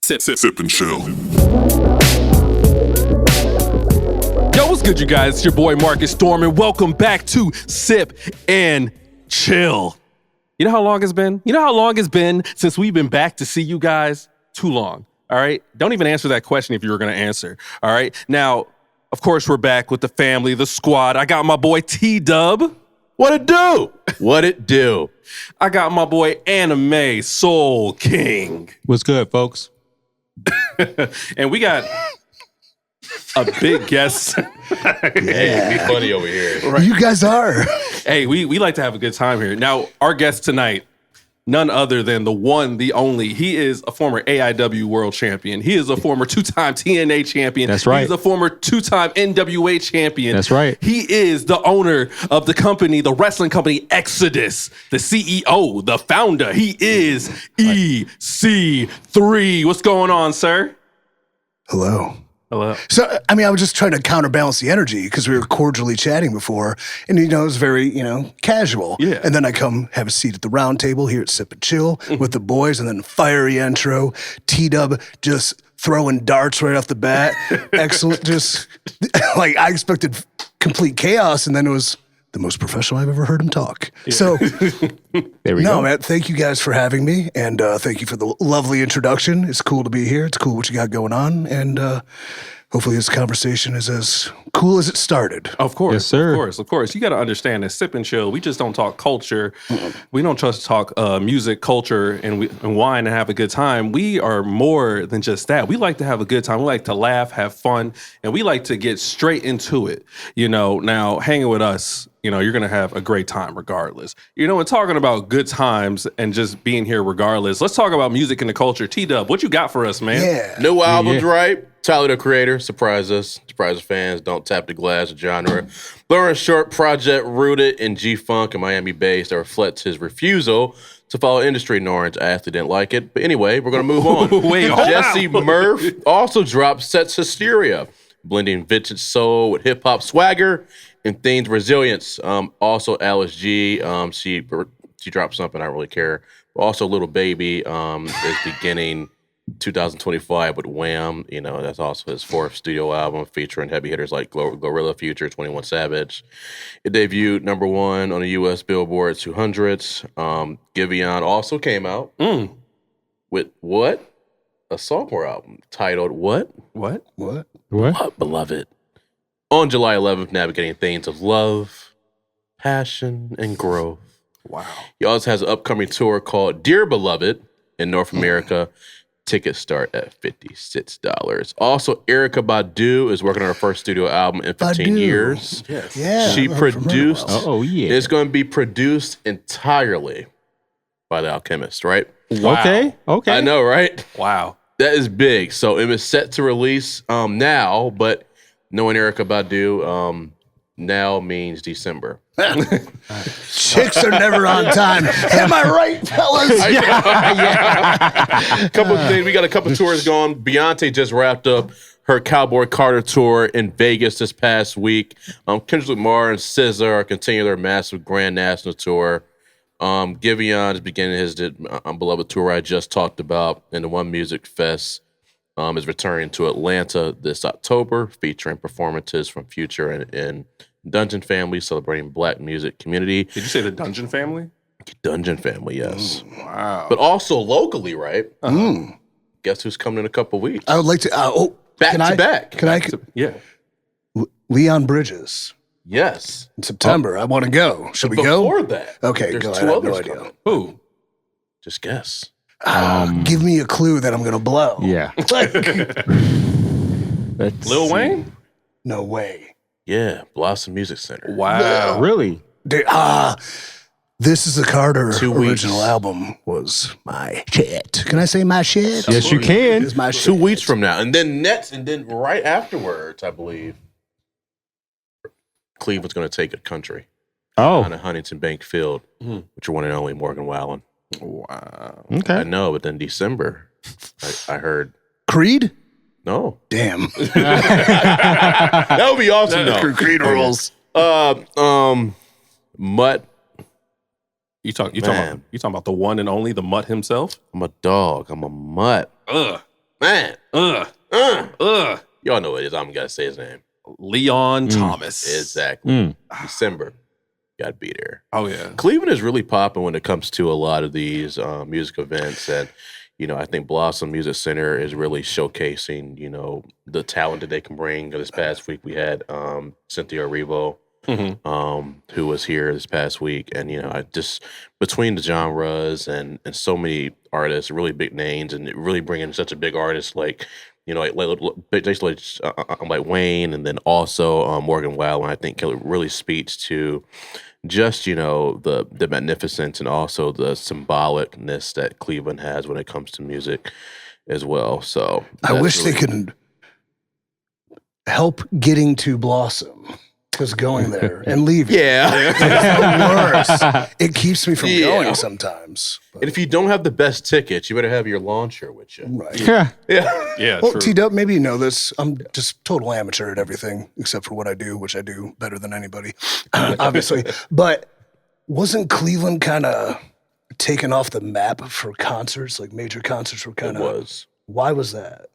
Sip and chill. Yo, what's good, you guys? It's your boy Marcus Storm, and welcome back to Sip and Chill. You know how long it's been? You know how long it's been since we've been back to see you guys? Too long, all right? Don't even answer that question if you were going to answer, all right? Now, of course, we're back with the family, the squad. I got my boy T-Dub. What it do? What it do? I got my boy Anime Soul King. What's good, folks? And we got a big guest. Hey, be funny over here. Right. You guys are. Hey, we like to have a good time here. Now, our guest tonight, none other than the one, the only. He is a former AIW world champion. He is a former two-time TNA champion. That's right. He's a former two-time NWA champion. That's right. He is the owner of the company, the wrestling company Exodus, the CEO, the founder. He is EC3. What's going on, sir? Hello. Hello. So, I mean, I was just trying to counterbalance the energy because we were cordially chatting before. And, it was very, casual. Yeah. And then I come have a seat at the round table here at Sip and Chill with the boys, and then fiery intro. T-Dub just throwing darts right off the bat. Excellent. Just like I expected complete chaos, and then it was the most professional I've ever heard him talk. Yeah. So, there we go. No, man, thank you guys for having me, and thank you for the lovely introduction. It's cool to be here. It's cool what you got going on, and hopefully this conversation is as cool as it started. Of course, yes, sir. Of course. You got to understand that Sip and Chill, we just don't talk culture. We don't just talk music, culture, and wine and have a good time. We are more than just that. We like to have a good time. We like to laugh, have fun, and we like to get straight into it. Now hanging with us, you're going to have a great time regardless. And talking about good times and just being here regardless, let's talk about music and the culture. T-Dub, what you got for us, man? Yeah. New albums, right? Tyler, the Creator, surprise us. Surprise the fans. Don't tap the glass of genre. Blur Short project rooted in G-Funk and Miami-based that reflects his refusal to follow industry norms. I actually didn't like it. But anyway, we're going to move on. Jesse Murph also dropped Sets Hysteria, blending vintage soul with hip-hop swagger and themed resilience. Also, Alice G, she dropped something, I don't really care. But also, Little Baby is beginning 2025 with Wham. That's also his fourth studio album featuring heavy hitters like Gorilla Future, 21 Savage. It debuted number one on the U.S. Billboard 200s. Giveon also came out with what? A sophomore album titled What? What? Beloved. On July 11th, navigating themes of love, passion, and growth. Wow. He also has an upcoming tour called Dear Beloved in North America. Tickets start at $56. Also, Erykah Badu is working on her first studio album in 15 years. Yes. Yeah. She produced. Oh, yeah. It's going to be produced entirely by The Alchemist, right? Wow. Okay. I know, right? Wow. That is big. So it was set to release now, but knowing Erykah Badu, now means December. Chicks are never on time. Am I right, fellas? Couple of things. We got a couple tours going. Beyonce just wrapped up her Cowboy Carter tour in Vegas this past week. Kendrick Lamar and SZA are continuing their massive grand national tour. Giveon is beginning his beloved tour I just talked about, and the One Music Fest is returning to Atlanta this October, featuring performances from Future and Dungeon Family, celebrating Black music community. Did you say the Dungeon Family? Dungeon Family, yes. Wow. But also locally, right? Guess who's coming in a couple weeks? I would like to. Back to back. Can I? Yeah. Leon Bridges Yes. in September. I want to go. Should we go? Before that, Okay, there's go. I two have others no idea. coming. Who? Just guess. Give me a clue that I'm going to blow. Yeah. Lil Wayne? No way. Yeah, Blossom Music Center. Wow. Really? Dude, This Is a Carter 2 original weeks. album was my shit. Can I say my shit? Yes, you can. It's my 2 shit. weeks from now. And then right afterwards, I believe, Cleveland's going to take a country Oh, on a Huntington Bank Field, which are one and only Morgan Wallen. Wow. I okay. know, but then December, I heard, Creed? no. Damn. That would be awesome, though. Creed rules. Mutt. You talking Man. about the one and only, the Mutt himself? I'm a dog. I'm a mutt. Ugh. Man. Ugh. Y'all know what it is. I'm going to say his name. Leon Thomas. Exactly. December. Got to be there. Oh, yeah. Cleveland is really popping when it comes to a lot of these music events. And, I think Blossom Music Center is really showcasing, the talent that they can bring. This past week, we had Cynthia Erivo, who was here this past week. And, I just, between the genres and so many artists, really big names, and really bringing such a big artist like like Wayne, and then also Morgan Wallen, I think really speaks to just the magnificence and also the symbolicness that Cleveland has when it comes to music as well. So I wish they could help getting to Blossom. Because going there and leaving, yeah, it's the worst. It keeps me from going sometimes. And if you don't have the best tickets, you better have your launcher with you. Right. Yeah. Well, true. T-Dub, maybe you know this. I'm just total amateur at everything except for what I do, which I do better than anybody, obviously. But wasn't Cleveland kind of taken off the map for concerts? Like major concerts were kind of. It was. Why was that?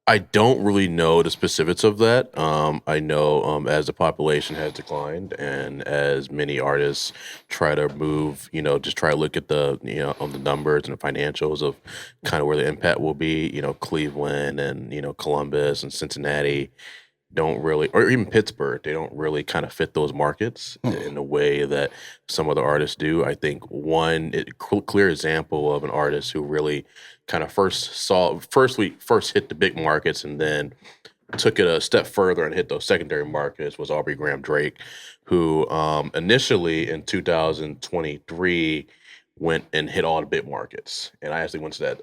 I don't really know the specifics of that. I know as the population has declined and as many artists try to move, just try to look at the, on the numbers and the financials of kind of where the impact will be, Cleveland and, Columbus and Cincinnati don't really, or even Pittsburgh, they don't really kind of fit those markets in the way that some other artists do. I think one clear example of an artist who really kind of first hit the big markets and then took it a step further and hit those secondary markets was Aubrey Graham Drake, who initially in 2023 went and hit all the big markets, and I actually went to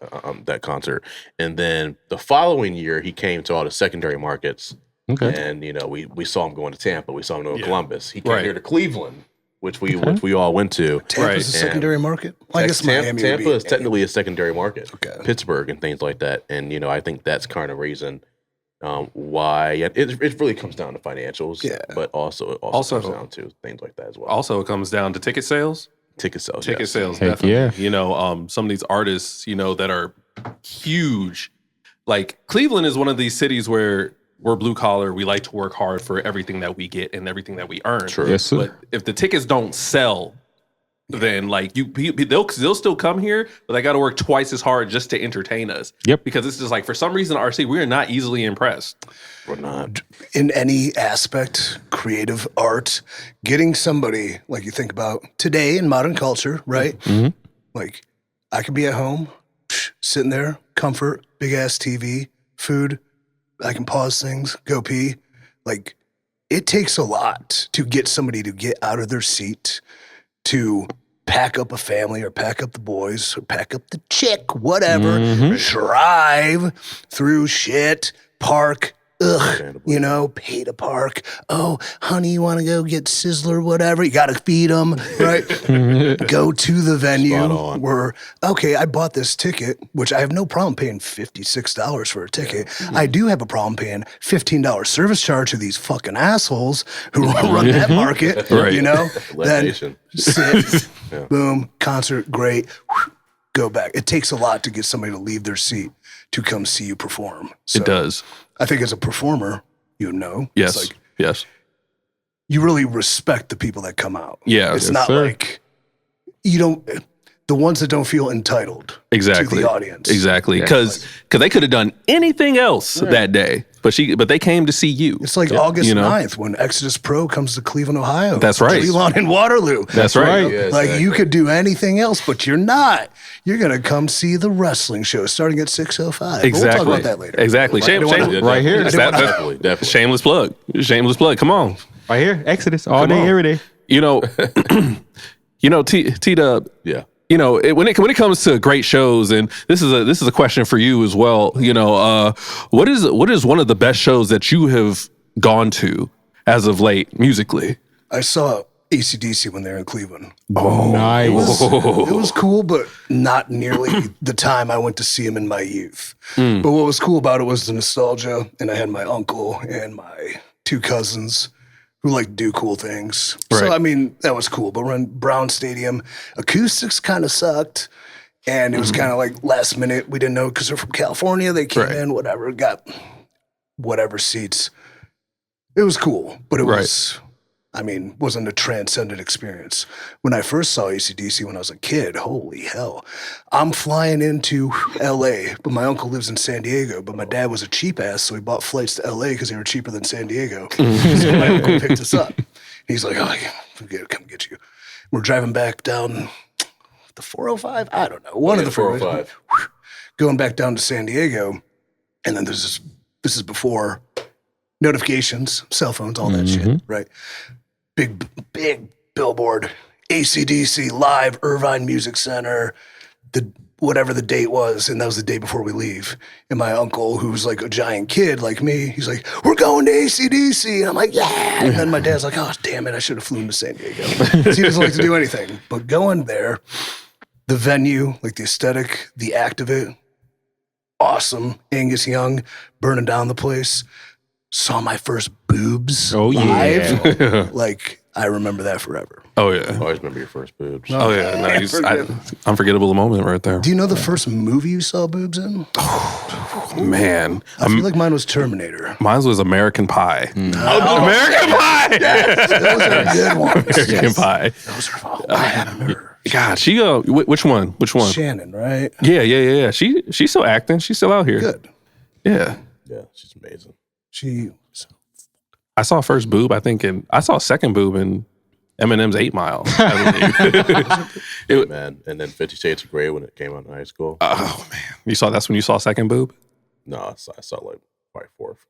that concert. And then the following year, he came to all the secondary markets. Okay. And we saw him going to Tampa. We saw him go to Columbus. He came here to Cleveland, which we all went to. Tampa's a secondary market? Well, I guess Miami Tampa is technically a secondary market. Okay. Pittsburgh and things like that. And I think that's kind of reason why it really comes down to financials. Yeah. But also comes down to things like that as well. Also, it comes down to ticket sales. Ticket sales, Heck definitely. Yeah. Some of these artists, that are huge. Like Cleveland is one of these cities where we're blue collar. We like to work hard for everything that we get and everything that we earn. True. Yes, sir. But if the tickets don't sell, then like they'll still come here, but they got to work twice as hard just to entertain us. Yep. Because it's just like for some reason, RC, we are not easily impressed. We're not. In any aspect, creative art, getting somebody like you think about today in modern culture, right? Mm-hmm. Like I could be at home, sitting there, comfort, big ass TV, food. I can pause things, go pee. Like, it takes a lot to get somebody to get out of their seat, to pack up a family or pack up the boys or pack up the chick, whatever, drive through shit, park, pay to park. Oh, honey, you want to go get Sizzler, whatever? You got to feed them, right? Go to the venue where, okay, I bought this ticket, which I have no problem paying $56 for a ticket. I do have a problem paying $15 service charge to these fucking assholes who run that market, Then sit, boom, concert, great, go back. It takes a lot to get somebody to leave their seat to come see you perform. So, it does. I think as a performer, Yes. it's like yes. you really respect the people that come out. Yeah. It's not like you don't, the ones that don't feel entitled to the audience. Exactly. Because they could have done anything else that day, but they came to see you. It's like August 9th when Exodus Pro comes to Cleveland, Ohio. That's right. Cleveland and Waterloo. That's right. Yeah, Like you could do anything else, but you're not. You're going to come see the wrestling show starting at 6:05. Exactly. But we'll talk about that later. Exactly. Right here. Definitely. Shameless plug. Come on. Right here. Exodus all day, every day. T-Dub. Yeah. When it comes to great shows, and this is a question for you as well. What is one of the best shows that you have gone to as of late musically? I saw AC/DC when they were in Cleveland. Oh, nice. It was cool, but not nearly the time I went to see him in my youth. But what was cool about it was the nostalgia, and I had my uncle and my two cousins who like to do cool things. Right. So, I mean, that was cool. But when Brown Stadium, acoustics kind of sucked. And it was kind of like last minute. We didn't know because they're from California. They came in, whatever, got whatever seats. It was cool, but it was, wasn't a transcendent experience. When I first saw AC/DC when I was a kid, holy hell. I'm flying into LA, but my uncle lives in San Diego, but my dad was a cheap ass, so he bought flights to LA because they were cheaper than San Diego. So my uncle picked us up. He's like, oh, come get you. We're driving back down the 405? I don't know. One of the 405. Going back down to San Diego, and then this is before notifications, cell phones, all that shit, right? Big billboard, AC/DC live, Irvine Music Center, whatever the date was, and that was the day before we leave. And my uncle, who's like a giant kid like me, he's like, we're going to AC/DC. And I'm like, yeah. And then my dad's like, oh, damn it, I should have flown to San Diego. So he doesn't like to do anything. But going there, the venue, like the aesthetic, the act of it, awesome. Angus Young burning down the place. Saw my first boobs live. Like, I remember that forever. Oh, yeah. I always remember your first boobs. Oh, yeah. Nice. Unforgettable moment right there. Do you know the first movie you saw boobs in? Oh, man. I feel like mine was Terminator. Mine was American Pie. American Pie! Yes, those are good ones. American Pie. Those are all I remember. God, she which one? Shannon, right? Yeah. She's still acting. She's still out here. Good. Yeah. Yeah, she's amazing. I saw first boob, I saw second boob in Eminem's 8 Mile. Man, and then 50 Shades of Grey when it came out in high school. Oh, man. That's when you saw second boob? No, I saw like probably fourth.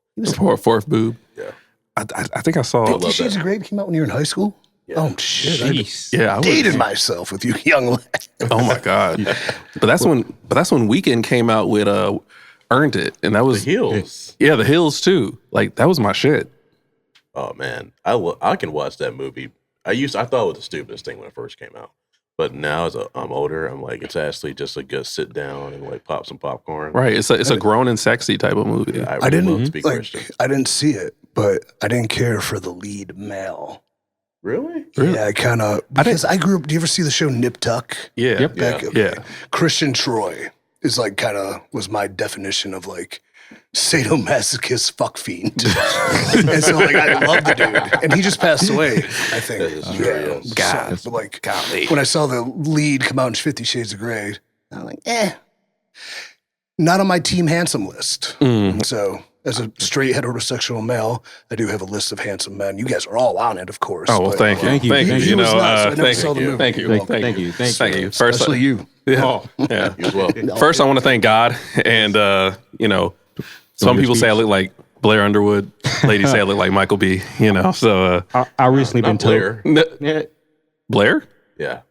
Fourth boob? Yeah. I think I saw... 50 Shades of Grey came out when you were in high school? Yeah. Oh, shit. I dated myself with you young lad. Oh, my God. But that's when Weeknd came out with Earned It. And that was... The Hills. Yeah, The Hills, too. Like, that was my shit. Oh, man. I can watch that movie. I thought it was the stupidest thing when it first came out. But now as I'm older, I'm like, it's actually just a good sit down and like pop some popcorn. Right. It's a grown and sexy type of movie. Yeah, I didn't love to be Christian. I didn't see it, but I didn't care for the lead male. Really? Yeah, I kind of, because I grew up, do you ever see the show Nip Tuck? Yeah. Yep. Yeah. Christian Troy is like was my definition of like sadomasochist fuck fiend. And so like I love the dude. And he just passed away, I think. God. So, but like when I saw the lead come out in 50 Shades of Grey, I'm like, not on my team handsome list. So as a straight heterosexual male, I do have a list of handsome men. You guys are all on it, of course. Oh, well, thank you. Thank you. Thank you. He was nuts. I never saw the movie. Thank you. Thank you. First, Especially you. Yeah. Oh. Yeah. You as well. First, I want to thank God. And, some people say I look like Blair Underwood. Ladies say I look like Michael B. So. I recently been told. Blair. Blair? Yeah.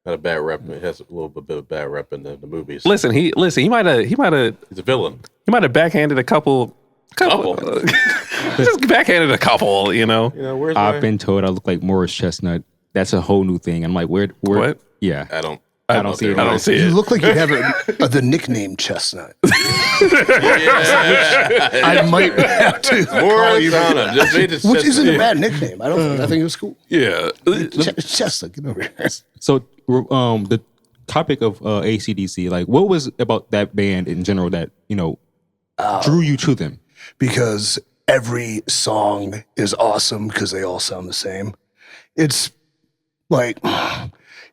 Had a bad rep. It has a little bit of bad rep in the movies. Listen, he might have He's a villain. He might have backhanded a couple. Just backhanded a couple, Where's I've been told I look like Morris Chestnut. That's a whole new thing. I'm like, where? What? Yeah. I don't see it. I don't see You it. look like you have the nickname Chestnut. Yeah. I might have to call you Which which isn't a bad nickname. I think it was cool. Yeah. Chestnut, get over here. So the topic of AC/DC, like, what was about that band in general that drew you to them? Because every song is awesome because they all sound the same. It's like,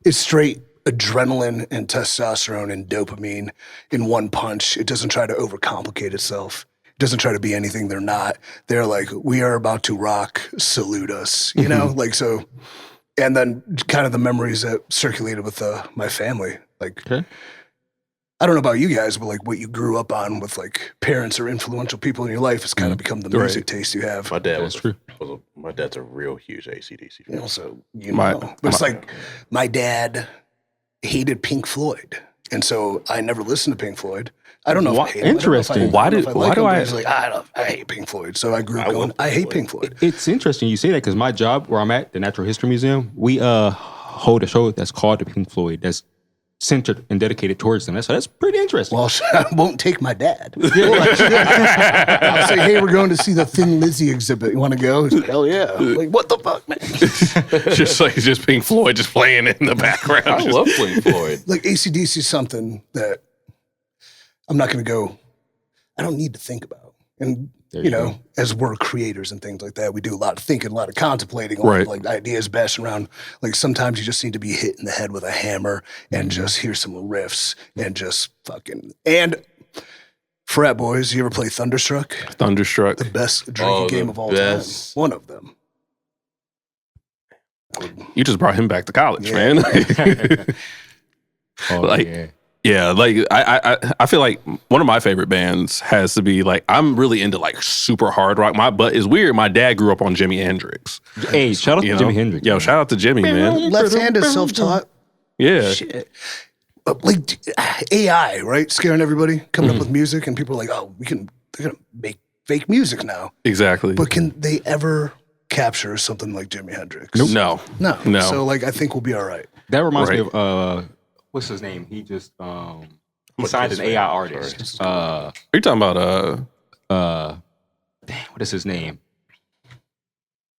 it's straight adrenaline and testosterone and dopamine in one punch. It doesn't try to overcomplicate itself. It doesn't try to be anything they're not. They're like, we are about to rock, salute us, like so. And then kind of the memories that circulated with my family. Like, Okay. I don't know about you guys, but like what you grew up on with like parents or influential people in your life has kind of become the music taste you have. My dad That's true. My dad's a real huge AC/DC fan. So but it's like my dad hated Pink Floyd, and so I never listened to Pink Floyd. I don't know. If I hate him. Interesting. Why do I? He's like, I hate Pink Floyd. So I grew up going, I hate Pink Floyd. It's interesting you say that because my job where I'm at, the Natural History Museum, we hold a show that's called the Pink Floyd. That's centered and dedicated towards them. So that's pretty interesting. Well, I won't take my dad. I'll say, hey, we're going to see the Thin Lizzy exhibit. You want to go? He's like, hell yeah. I'm like, what the fuck, man? just Pink Floyd just playing in the background. I love Pink Floyd. Like AC/DC is something that I'm not going to go, I don't need to think about. And, you know, as we're creators and things like that, we do a lot of thinking, a lot of contemplating, a lot of like ideas bashing around. Like sometimes you just need to be hit in the head with a hammer and just hear some riffs and just fucking. And frat boys, you ever play Thunderstruck? Thunderstruck. The best drinking game of all time. One of them. You just brought him back to college, man. I feel like one of my favorite bands has to be like, I'm really into like super hard rock. But it's weird. My dad grew up on Jimi Hendrix. Hey, shout out to Jimi Hendrix. Yo, shout out to Jimmy, man. Left-handed, self-taught. Yeah. Shit. Like AI, right? Scaring everybody, coming up with music, and people are like, oh, they're gonna make fake music now. Exactly. But can they ever capture something like Jimi Hendrix? Nope. No. So like, I think we'll be all right. That reminds me of what's his name? He just he signed an AI artist. Are you talking about what is his name?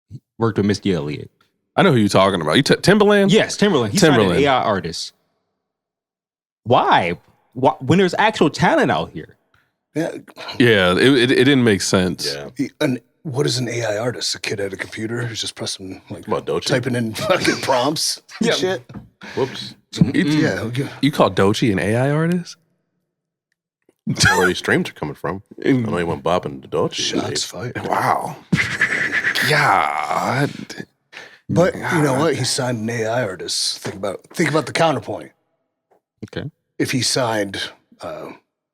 He worked with Missy Elliott. I know who you're talking about. Timbaland? Yes, Timbaland. He signed an AI artist. Why? When there's actual talent out here? Yeah. Yeah, it didn't make sense. Yeah. And what is an AI artist? A kid at a computer who's just pressing, like, typing in fucking prompts and shit? Whoops. You call Doechii an AI artist? That's where these streams are coming from. I know he went bopping to Doechii. Shots fired. Wow. God. But you know what? He signed an AI artist. Think about the counterpoint. Okay. If he signed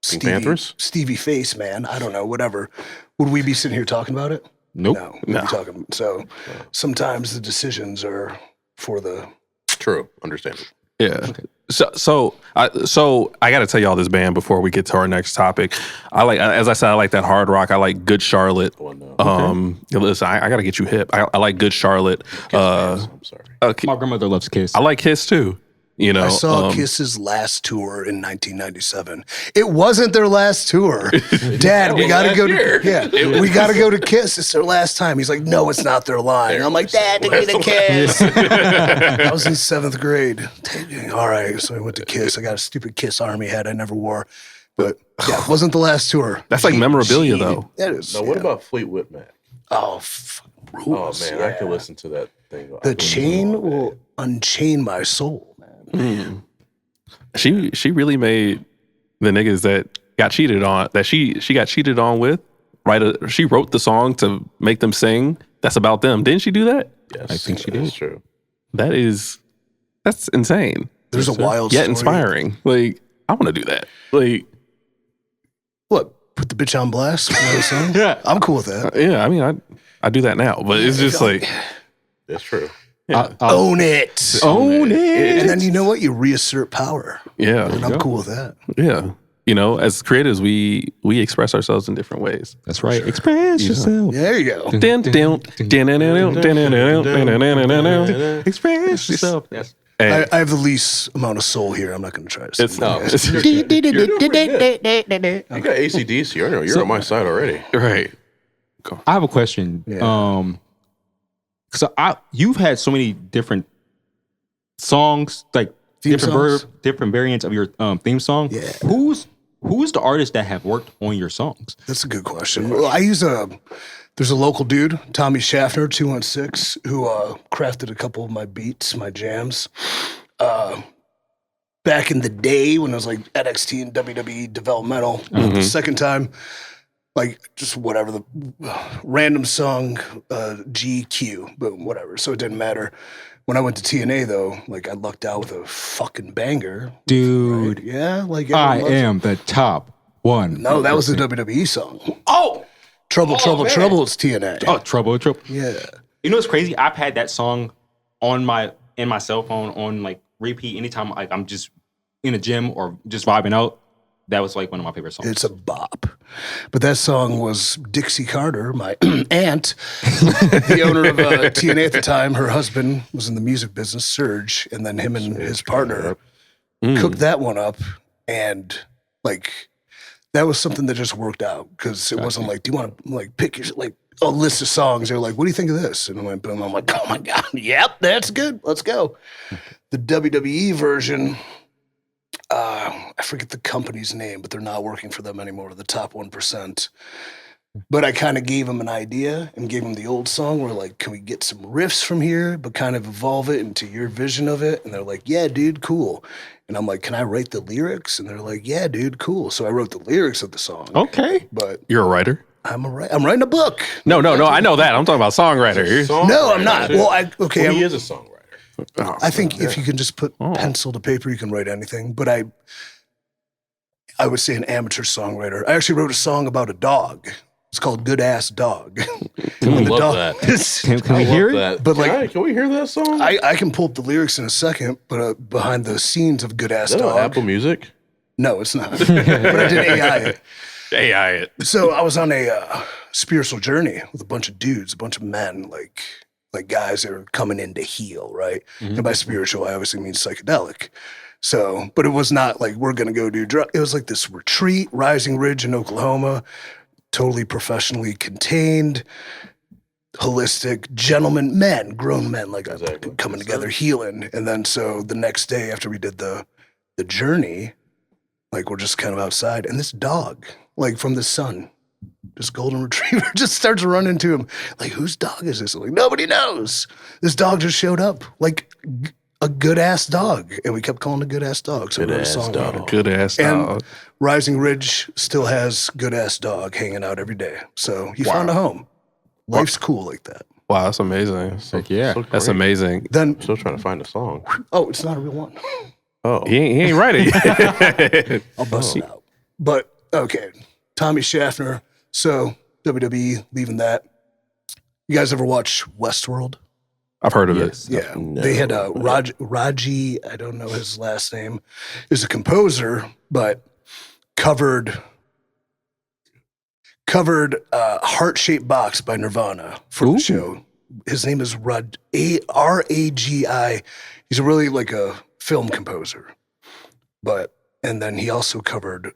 Stevie Face, man, I don't know, whatever, would we be sitting here talking about it? Nope. No. We'd be talking. So sometimes the decisions are for the true. Understandable. Yeah. Okay. So I got to tell y'all this band before we get to our next topic. I like, as I said, I like that hard rock. I like Good Charlotte. Oh, no. Listen, I got to get you hip. I like Good Charlotte. I'm sorry. My grandmother loves Kiss. I like Kiss too. You know, I saw Kiss's last tour in 1997. It wasn't their last tour. Dad, we got to go to we got to go to Kiss. It's their last time. He's like, no, it's not their line. I'm like, Dad, take me to Kiss. I was in 7th grade. All right, so I went to Kiss. I got a stupid Kiss Army hat I never wore. But yeah, it wasn't the last tour. That's like memorabilia, though. That is. Now, what about Fleetwood Mac? Oh, rules. Oh, man, I could listen to that thing. The chain will unchain my soul. She really made the niggas that got cheated on, that she got cheated on with, right? She wrote the song to make them sing. That's about them. Didn't she do that? Yes, I think she did. That's true. That's insane. There's a wild yet story. inspiring. Like, I want to do that. Like, what? Put the bitch on blast? Yeah, I'm cool with that. Yeah, I mean, I do that now, but it's just like, that's true. Yeah. Own it. Own it. And then you know what? You reassert power. Yeah. And I'm cool with that. Yeah. You know, as creators, we express ourselves in different ways. That's right. Express yourself. There you go. Express yourself. Yes. I have the least amount of soul here. I'm not going to try to sing. You got AC/DC. You're on my side already. Right. I have a question. Yeah. So you've had so many different songs, like different variants of your theme song. Yeah. Who's the artists that have worked on your songs? That's a good question. Well, there's a local dude, Tommy Schaffner, 216, who crafted a couple of my beats, my jams. Back in the day when I was like NXT and WWE developmental, the second time, like just whatever, the random song, GQ, but whatever. So it didn't matter. When I went to TNA though, like I lucked out with a fucking banger. Dude. Right? Yeah, like I am the top one. No, that was a WWE song. Oh! Trouble, it's TNA. Oh, Trouble. Yeah. You know what's crazy? I've had that song in my cell phone on like repeat anytime like I'm just in a gym or just vibing out. That was like one of my favorite songs. It's a bop. But that song was Dixie Carter, my aunt, the owner of TNA at the time. Her husband was in the music business, Serge, and then him and his partner cooked that one up, and like that was something that just worked out because it wasn't like, do you want to like pick your like a list of songs? They're like, what do you think of this? And I went boom. I'm like, oh my god, yep, that's good. Let's go. The WWE version. I forget the company's name, but they're not working for them anymore. The top 1%. But I kind of gave them an idea and gave them the old song. We're like, can we get some riffs from here, but kind of evolve it into your vision of it? And they're like, yeah, dude, cool. And I'm like, can I write the lyrics? And they're like, yeah, dude, cool. So I wrote the lyrics of the song. Okay. But You're a writer? I'm writing a book. No, I know that. I'm talking about songwriter. No, I'm not. Well, he is a songwriter. I think if you can just put pencil to paper, you can write anything. But I would say an amateur songwriter. I actually wrote a song about a dog. It's called Good Ass Dog. I love that. Can we hear it? But like, can we hear that song? I can pull up the lyrics in a second, but behind the scenes of Good Ass Is that on Dog. Apple Music? No, it's not. But I did AI it. AI it. So I was on a spiritual journey with a bunch of dudes, a bunch of men, like guys that are coming in to heal, right? And by spiritual, I obviously mean psychedelic. So, but it was not like we're gonna go do drugs. It was like this retreat, Rising Ridge in Oklahoma, totally professionally contained, holistic, gentlemen, men, grown men, like coming together, healing. And then so the next day after we did the journey, like we're just kind of outside, and this dog, like from the sun, this golden retriever just starts running to him. Like, whose dog is this? I'm like, nobody knows. This dog just showed up, like a good ass dog, and we kept calling it Good Ass Dog. So we wrote a song about it. Good ass And dog. Rising Ridge still has Good Ass Dog hanging out every day. So he found a home. Life's cool like that. Wow, that's amazing. Like, yeah. That's amazing. Then, I'm still trying to find a song. oh, it's not a real one. Oh, He ain't write it yet. I'll bust it out. But okay, Tommy Schaffner. So WWE, leaving that. You guys ever watch Westworld? I've heard of Yes. Yeah, No. they had Raji. I don't know his last name. Is a composer, but covered Heart-Shaped Box by Nirvana for the show. His name is R-A-G-I. He's really like a film composer, and then he also covered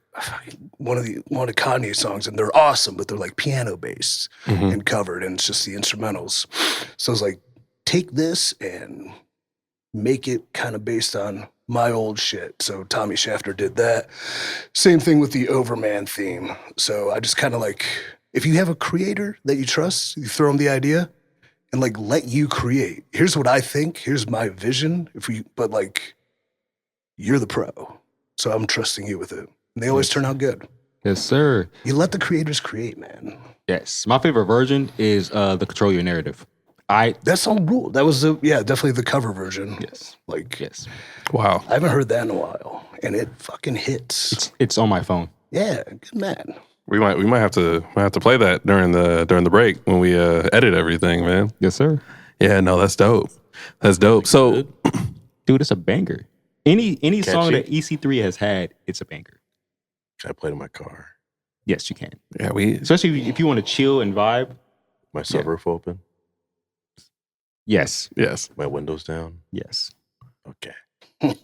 one of Kanye's songs, and they're awesome, but they're like piano based and covered, and it's just the instrumentals. So I was like, take this and make it kind of based on my old shit. So Tommy Schaffner did that. Same thing with the Overman theme. So I just kind of like, if you have a creator that you trust, you throw them the idea and like let you create. Here's what I think. Here's my vision. But like, you're the pro. So I'm trusting you with it. And they always turn out good. Yes, sir. You let the creators create, man. Yes. My favorite version is the Control Your Narrative. That's on rule. That was definitely the cover version. Yes. Like, Yes. Wow. I haven't heard that in a while, and it fucking hits. It's on my phone. Yeah, good man. We might have to play that during the break when we edit everything, man. Yes, sir. Yeah, no, that's dope. That's dope. So Dude, it's a banger. Any song Catchy. that EC3 has had, it's a banger. Can I play it in my car? Yes, you can. yeah, we Especially if you want to chill and vibe. My sunroof open? Yes. yes. My windows down? Yes. Okay.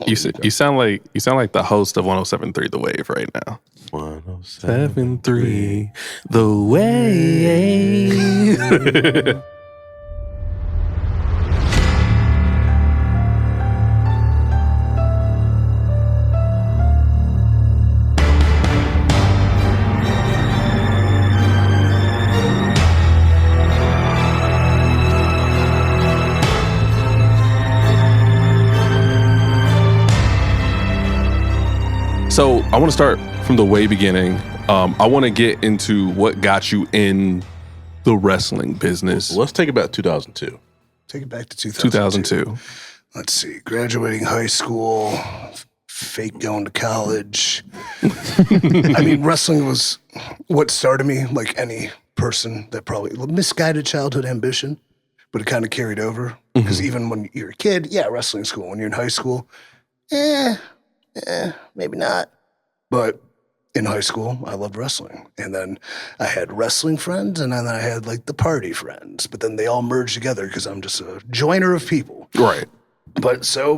You sound like the host of 107.3 The Wave right now. 107. 7.3 The Wave. So I want to start from the way beginning. I want to get into what got you in the wrestling business. Let's take it back to 2002. Take it back to 2002. Let's see. Graduating high school, fake going to college. I mean, wrestling was what started me, like any person that probably misguided childhood ambition, but it kind of carried over. Because even when you're a kid, yeah, wrestling school. When you're in high school, maybe not. But in high school, I loved wrestling. And then I had wrestling friends, and then I had like the party friends. But then they all merged together because I'm just a joiner of people. Right. But so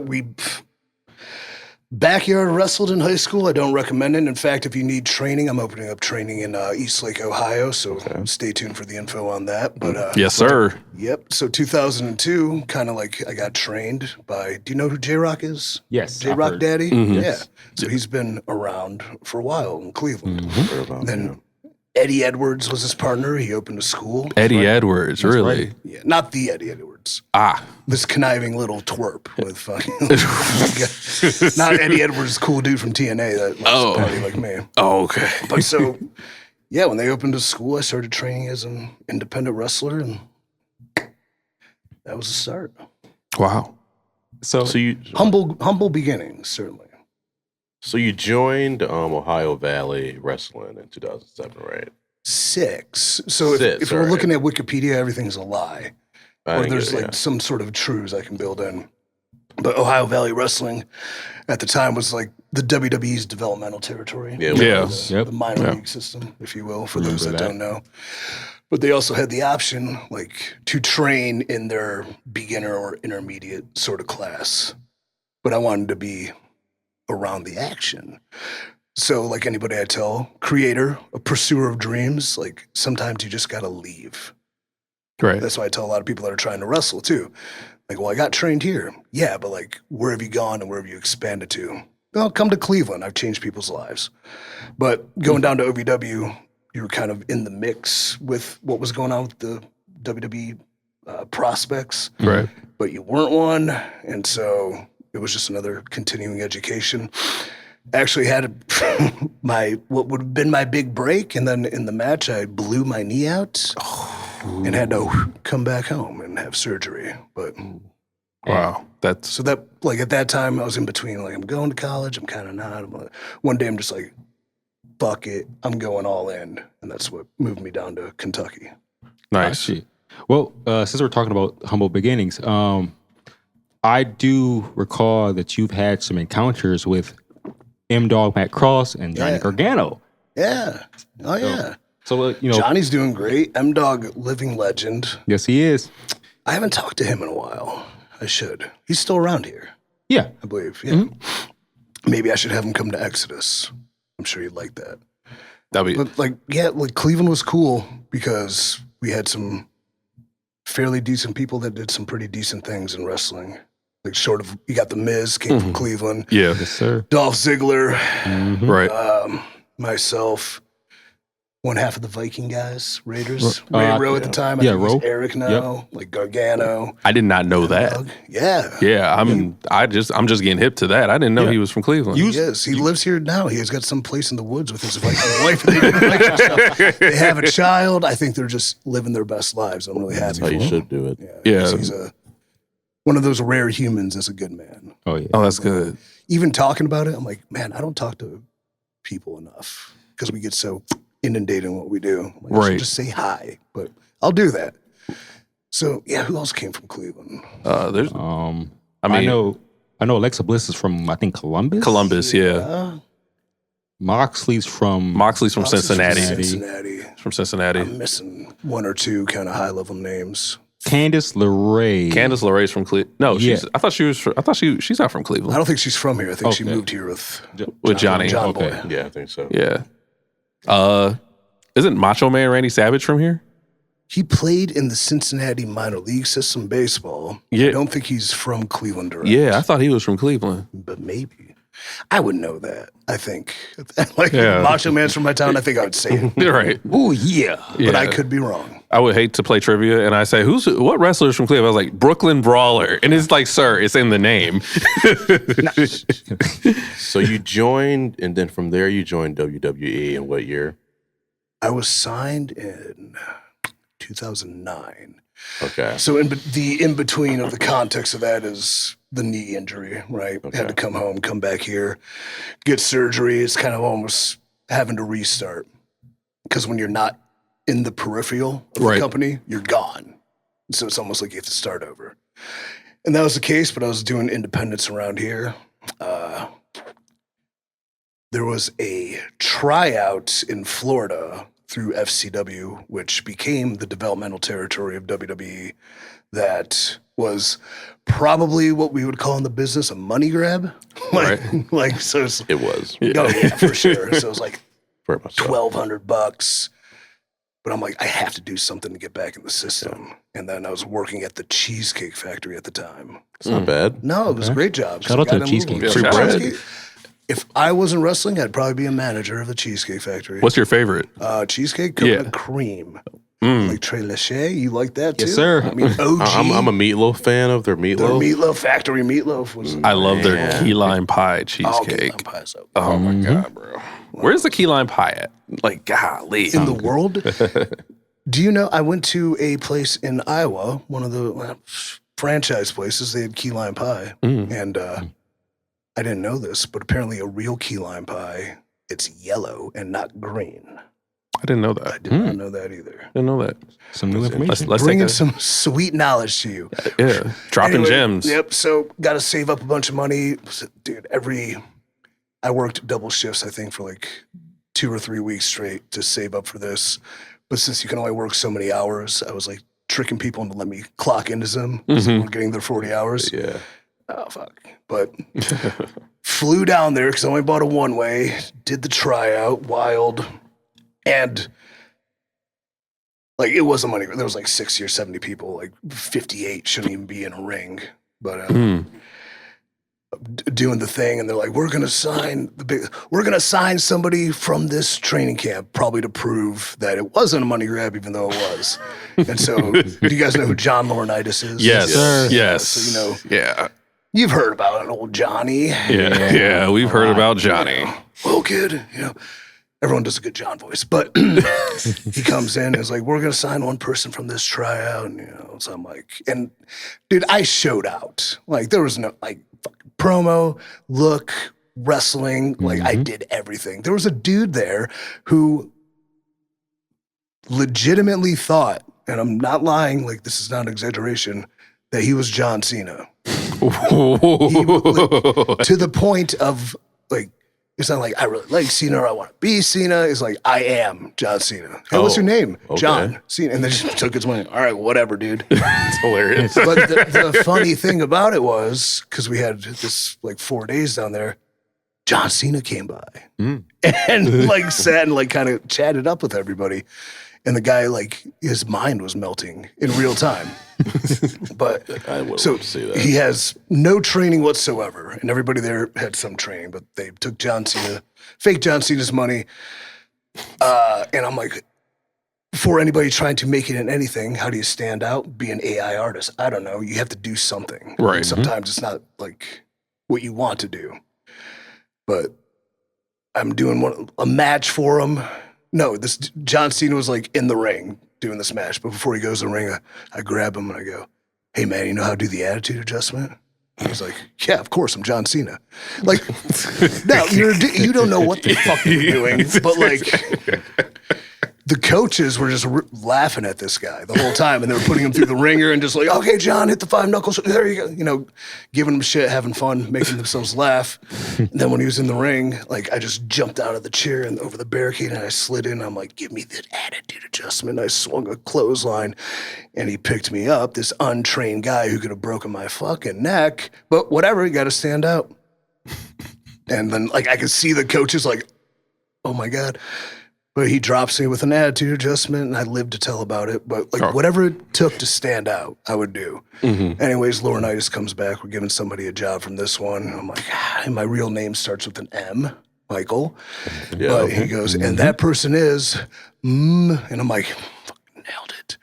Backyard wrestled in high school. I don't recommend it. In fact, if you need training, I'm opening up training in Eastlake, Ohio. So stay tuned for the info on that. But Yes, sir. Yep. So 2002, kind of like I got trained by. Do you know who J Rock is? Yes, J I've Rock heard. Daddy. Yeah. So he's been around for a while in Cleveland. Then Eddie Edwards was his partner. He opened a school. Eddie Edwards, really? right. Yeah, not the Eddie Edwards. Ah, This conniving little twerp with fucking. Not Eddie Edwards, cool dude from TNA that likes to party like me. oh, okay. But so, yeah, when they opened a school, I started training as an independent wrestler, and that was the start. Wow. So you Humble beginnings, certainly. so you joined Ohio Valley Wrestling in 2007, right? 6. So Six, if we're alright. looking at Wikipedia, everything's a lie. I Or didn't there's get it, like some sort of truths I can build in. But Ohio Valley Wrestling at the time was like the WWE's developmental territory. Yeah, Yeah. The minor league system, if you will, for those that that. don't know. But they also had the option, like, to train in their beginner or intermediate sort of class. But I wanted to be around the action. So, like anybody I tell, creator, a pursuer of dreams, like sometimes you just gotta leave. Right. That's why I tell a lot of people that are trying to wrestle too. Like, well, I got trained here. Yeah, but like, where have you gone and where have you expanded to? Well, come to Cleveland. I've changed people's lives. But going down to OVW, you were kind of in the mix with what was going on with the WWE prospects, Right. but you weren't one. And so it was just another continuing education. Actually had what would have been my big break. And then in the match, I blew my knee out and had to come back home and have surgery. But Wow. That's so that, like, at that time, I was in between, like, I'm going to college, I'm kind of not. One day, I'm just like, fuck it, I'm going all in. And that's what moved me down to Kentucky. nice. Shit. Well, since we're talking about humble beginnings, I do recall that you've had some encounters with M Dog Matt Cross and Johnny Yeah. Gargano. Yeah. Oh, yeah. So you know, Johnny's doing great. M-Dog, living legend. yes, he is. I haven't talked to him in a while. I should. He's still around here, Yeah, I believe. Yeah. Maybe I should have him come to Exodus. I'm sure he'd like that. That'd be But like, yeah, like Cleveland was cool because we had some fairly decent people that did some pretty decent things in wrestling. Like, short of, you got the Miz, came from Cleveland, yeah. yes, sir. Dolph Ziggler, Right. myself, one half of the Viking guys, Raiders, Ray Rowe at the time. I yeah, think he's Rowe. Eric now, like Gargano. I did not know that. Doug. Yeah. Yeah. I'm just getting hip to that. I didn't know he was from Cleveland. He is. He lives here now. He has got some place in the woods with his Viking wife. They, do Viking stuff. They have a child. I think they're just living their best lives. I'm really happy How for you him. should do it. Yeah. He's one of those rare humans as a good man. Oh yeah. Oh, that's good. Even talking about it, I'm like, man, I don't talk to people enough because we get so inundated in what we do. I'm like, I should Right. just say hi, but I'll do that. So yeah, who else came from Cleveland? There's I mean- know Alexa Bliss is from, I think, Columbus. Columbus. Yeah. Moxley's from Moxley's from Cincinnati. Cincinnati. From Cincinnati. I'm missing one or two kind of high level names. Candice LeRae. Candice LeRae's from Cleveland. No, Yeah. I thought she's not from I Cleveland. don't think she's from here. I think she Okay. moved here with With Johnny. John Okay. Boy. Yeah, I think so. Yeah. Isn't Macho Man Randy Savage from here? He played in the Cincinnati minor league system baseball. Yeah. I don't think he's from Cleveland direct. Yeah, I thought he was from Cleveland. But maybe. I would know that, I think. Like, Yeah. Macho Man's from my town, I think I would say it. You're right. Oh, yeah. But I Yeah. could be wrong. I would hate to play trivia and I say, what wrestler's from Cleveland? I was like, Brooklyn Brawler. And it's like, sir, it's in the name. So you joined, and then from there you joined WWE in what year? I was signed in 2009. Okay. So in between of the context of that is the knee injury, right? Had to come home, come back here, get surgery. It's kind of almost having to restart. Because when you're not in the peripheral of Right. the company, you're gone. So it's almost like you have to start over. And that was the case, but I was doing independence around here. There was a tryout in Florida through FCW, which became the developmental territory of WWE. That was probably what we would call in the business a money grab. So it's, It was. oh yeah, for sure. So it was like Very much so. $1,200. But I'm like, I have to do something to get back in the system. And then I was working at the Cheesecake Factory at the time. It's not bad. No, it was a great job. Shout out to the Cheesecake. Free bread. If I wasn't wrestling, I'd probably be a manager of the Cheesecake Factory. What's your favorite? Cheesecake coconut cream. Like Trey Lachey, you like that too? Yes, sir. I mean, OG. I'm a meatloaf fan of their their meatloaf. meatloaf factory meatloaf was. I love their key lime pie cheesecake. key lime pie, so- Oh my god, bro! Where's the key lime pie at? Like, golly. in the world. Do you know? I went to a place in Iowa, one of the franchise places. They had key lime pie, and I didn't know this, but apparently a real key lime pie, it's yellow and not green. I didn't know I that. did not know that either. Didn't know that. Some new information. Let's Bringing take some sweet knowledge to you. dropping Anyway, gems. Yep. So got to save up a bunch of money, dude. I worked double shifts, I think, for like 2 or 3 weeks straight to save up for this. But since you can only work so many hours, I was like tricking people into let me clock into them. So we're getting their 40 hours. Yeah. Oh fuck! But flew down there because I only bought a one way. Did the tryout, wild, and like it wasn't money. There was like 60 or 70 people. Like 58 shouldn't even be in a ring. But doing the thing, and they're like, "We're gonna sign somebody from this training camp, probably to prove that it wasn't a money grab, even though it was." And so, do you guys know who John Laurinaitis is? Yes. sir. Yes. So you know, Yeah. you've heard about an old Johnny. Yeah. We've heard about Johnny. Well, kid, you know, everyone does a good John voice, but he comes in and is like, "We're gonna sign one person from this tryout," and you know, so I'm like, and dude, I showed out. Like there was no like fucking promo, look, wrestling, like I did everything. There was a dude there who legitimately thought, and I'm not lying, like this is not an exaggeration, that he was John Cena. To the point of like, it's not like I really like Cena or I want to be Cena. It's like I am John Cena. Hey, what's your name? okay. John Cena. And then just took his money. All right, whatever, dude. It's hilarious. But the funny thing about it was, because we had this like 4 days down there, John Cena came by and like sat and like kind of chatted up with everybody. And the guy, like, his mind was melting in real time. But I would so love to see that. he has no training whatsoever. And everybody there had some training, but they took John Cena, fake John Cena's money. And I'm like, for anybody trying to make it in anything, how do you stand out? Be an AI artist. I don't know. You have to do something. Right. And sometimes it's not like what you want to do. But I'm doing a match for him. No, this John Cena was like in the ring doing this match. But before he goes in the ring, I grab him and I go, "Hey man, you know how to do the attitude adjustment?" And he's like, "Yeah, of course, I'm John Cena." Like, no, you don't know what the fuck you're doing. But like, the coaches were just laughing at this guy the whole time, and they were putting him through the ringer and just like, "Okay, John, hit the 5 knuckles. There you go." You know, giving him shit, having fun, making themselves laugh. And then when he was in the ring, like I just jumped out of the chair and over the barricade and I slid in. I'm like, "Give me the attitude adjustment." I swung a clothesline and he picked me up, this untrained guy who could have broken my fucking neck. But whatever, you got to stand out. And then like I could see the coaches like, "Oh my God." But he drops me with an attitude adjustment, and I lived to tell about it. But like whatever it took to stand out, I would do. Anyways, Laurinaitis comes back. We're giving somebody a job from this one. I'm like, and my real name starts with an M, Michael. Yeah. But he goes, and that person is, and I'm like, fucking nailed it.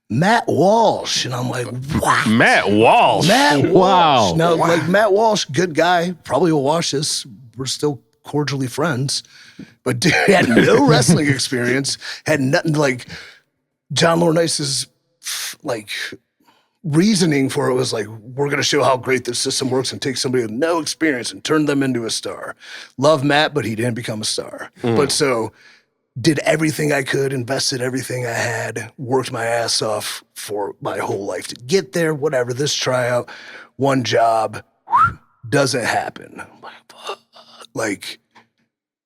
Matt Walsh. And I'm like, what? Matt Walsh. Matt Walsh. Wow. Now, like Matt Walsh, good guy, probably will watch this. We're still cordially friends. But dude had no wrestling experience, had nothing like John Laurinaitis' like reasoning for it was like, we're going to show how great this system works and take somebody with no experience and turn them into a star. Love Matt, but he didn't become a star. But so did everything I could, invested everything I had, worked my ass off for my whole life to get there, whatever, this tryout, one job, doesn't happen. I'm like, fuck. Like,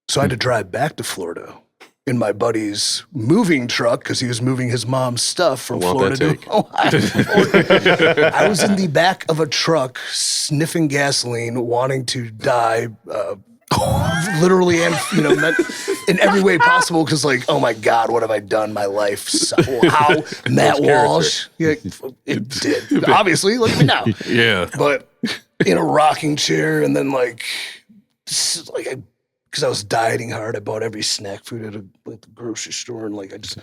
so I had to drive back to Florida in my buddy's moving truck because he was moving his mom's stuff from Florida to Ohio. I was in the back of a truck sniffing gasoline, wanting to die, literally and in every way possible. Because oh my God, what have I done? My life. How Matt Walsh? Yeah, it did. Obviously, look at me now. Yeah, but in a rocking chair, and then because I was dieting hard, I bought every snack food at the grocery store, and I just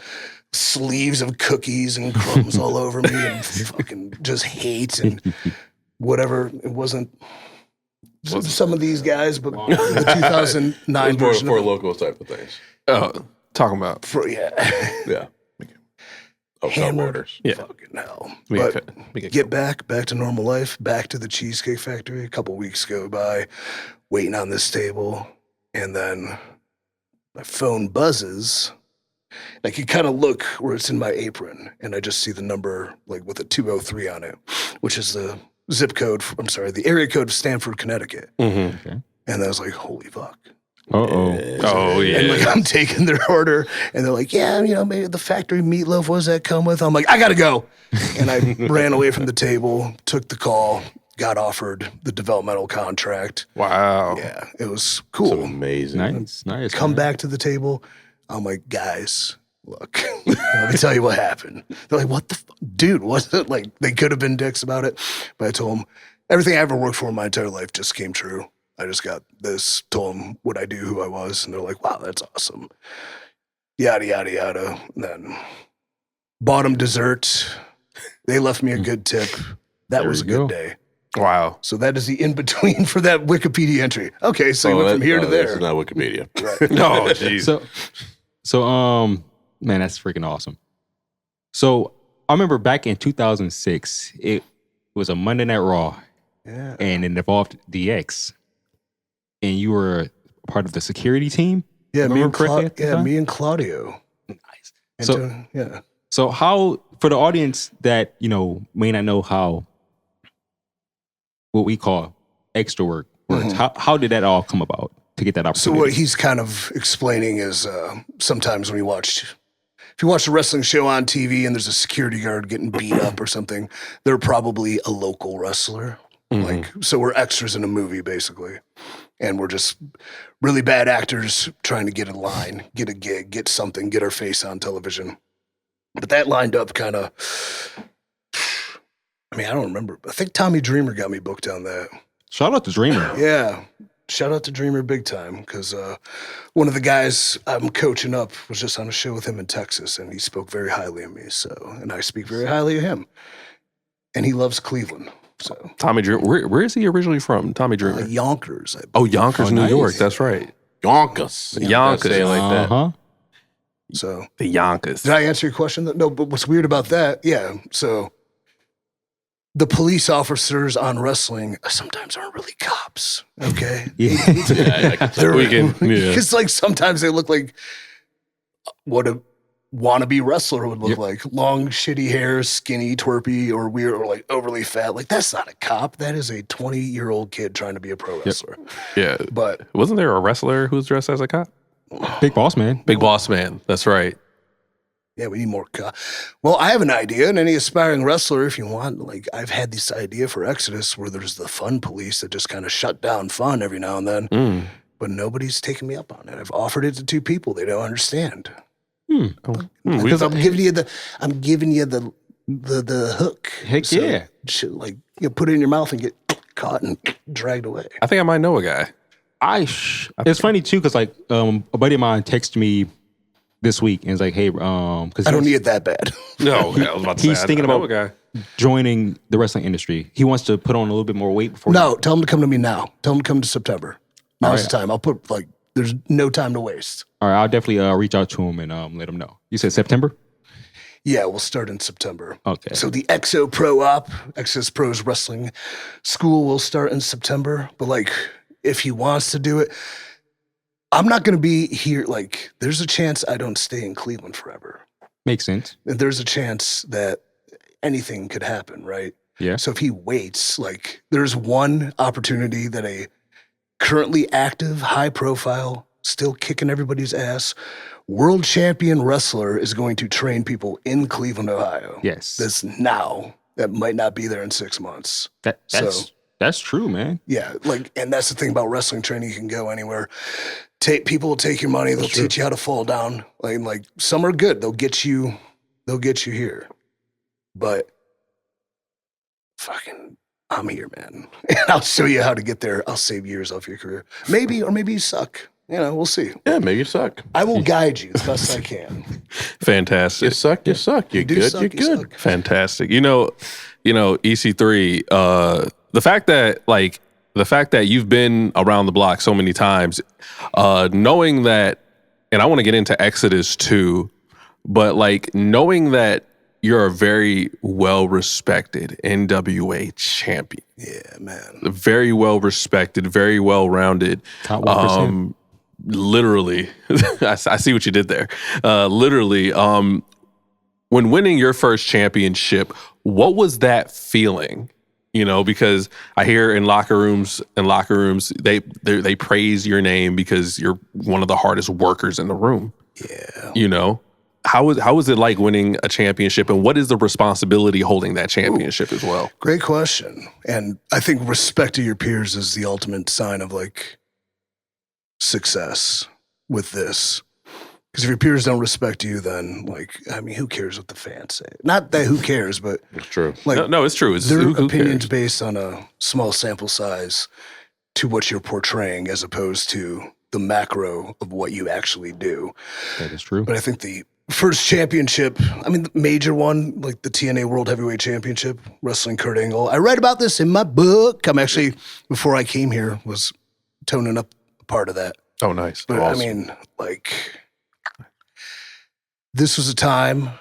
sleeves of cookies and crumbs all over me, and fucking just hate and whatever. It wasn't some of these guys, but the 2009 version for of local type of things. Talking about Yeah. hammered. Yeah. Fucking hell. We But get get back to normal life, back to the Cheesecake Factory. A couple weeks go by, waiting on this table. And then my phone buzzes. I can kind of look where it's in my apron, and I just see the number with a 203 on it, which is the the area code of Stamford, Connecticut. Mm-hmm. Okay. And I was like, holy fuck. Oh yeah. And I'm taking their order, and they're like, yeah, maybe the factory meatloaf, what does that come with? I'm like, I gotta go. And I ran away from the table, took the call, got offered the developmental contract. Wow. Yeah, it was That's cool. amazing. Nice. Come back to the table. I'm like, guys, look, let me tell you what happened. They're like, what the dude, wasn't it they could have been dicks about it. But I told them everything I ever worked for in my entire life just came true. I just got this, told them what I do, who I was, and they're like, wow, that's awesome. Yada, yada, yada. And then bought them dessert. They left me a good tip. That was a good day. Wow. So that is the in-between for that Wikipedia entry. Okay, so you went from here to there. It's not Wikipedia. Right. No, jeez. So, man, that's freaking awesome. So I remember back in 2006, it was a Monday Night Raw, Yeah. and it involved DX, and you were part of the security team. Yeah, me Remember and, correctly at the time? me and Claudio. Nice. And So, yeah. so how, for the audience that may not know how what we call extra work works, how did that all come about to get that So opportunity? what he's kind of explaining is sometimes when if you watch a wrestling show on TV and there's a security guard getting beat up or something, they're probably a local wrestler. So we're extras in a movie basically. And we're just really bad actors trying to get a line, get a gig, get something, get our face on television. But that lined up kind of, I don't remember. I think Tommy Dreamer got me booked on that. Shout out to Dreamer. Yeah. Shout out to Dreamer big time, because one of the guys I'm coaching up was just on a show with him in Texas, and he spoke very highly of me. And I speak very highly of him. And he loves Cleveland. So Tommy Dreamer. Where is he originally from? Tommy Dreamer. Yonkers. Yonkers, New nice. York. That's right. Yonkers. Yonkers. Say it like that. Uh-huh. So The Yonkers. did I answer your question? No, but what's weird about that? Yeah. So the police officers on wrestling sometimes aren't really cops. Okay. Yeah. We can. Yeah. Because sometimes they look like what a wannabe wrestler would look like. Long, shitty hair, skinny, twerpy, or weird, or overly fat. That's not a cop. That is a 20-year-old kid trying to be a pro wrestler. Yeah. But Wasn't there a wrestler who's dressed as a cop? Big Boss Man. Big Boss Man. That's right. yeah, we need more Well, I have an idea, and any aspiring wrestler, if you want, I've had this idea for Exodus where there's the fun police that just kind of shut down fun every now and then. But nobody's taking me up on it. I've offered it to 2 people. They don't understand. Because I'm giving you the hook. Heck yeah. You put it in your mouth and get caught and dragged away. I think I might know a guy. It's funny too, because a buddy of mine texted me this week and was like, hey, because I don't need it that bad. No, I was about to say. He's thinking I know about a guy. joining the wrestling industry. He wants to put on a little bit more weight before. No, tell him to come to me now. Tell him to come to September. Now's All the time. I'll put there's no time to waste. All right, I'll definitely reach out to him and let him know. You said September? Yeah, we'll start in September. Okay. So the EXO Pro Op, Exodus Pros Wrestling School will start in September. But if he wants to do it, I'm not going to be here. There's a chance I don't stay in Cleveland forever. Makes sense. And there's a chance that anything could happen, right? Yeah. So if he waits, there's one opportunity that a currently active, high profile, still kicking everybody's ass world champion wrestler is going to train people in Cleveland, Ohio. Yes. That's now. That might not be there in 6 months. That's true, man. Yeah, like, and that's the thing about wrestling training. You can go anywhere. People will take your money. They'll teach you how to fall down. Like some are good. They'll get you here. But fucking, I'm here, man. And I'll show you how to get there. I'll save years off your career. Maybe, or maybe you suck. We'll see. Yeah, maybe you suck. I will guide you as best I can. Fantastic. You suck. You suck. You're good. You're good. Suck. Fantastic. EC3, the fact that you've been around the block so many times, knowing that, and I want to get into Exodus too, but like knowing that you're a very well-respected NWA champion. Yeah, man. Very well-respected, very well-rounded. Top 1%. Literally, I see what you did there. Literally, when winning your first championship, what was that feeling? Because I hear in locker rooms, they praise your name because you're one of the hardest workers in the room. Yeah. How was it like winning a championship, and what is the responsibility holding that championship as well? Great question. And I think respect to your peers is the ultimate sign of like success with this. Because if your peers don't respect you, then who cares what the fans say? Not that who cares, but It's true. No, it's true. It's their who opinions cares? based on a small sample size to what you're portraying as opposed to the macro of what you actually do. That is true. But I think the first championship, the major one, like the TNA World Heavyweight Championship, wrestling Kurt Angle. I write about this in my book. I'm actually, before I came here, was toning up a part of that. Oh, nice. But Awesome. This was a time,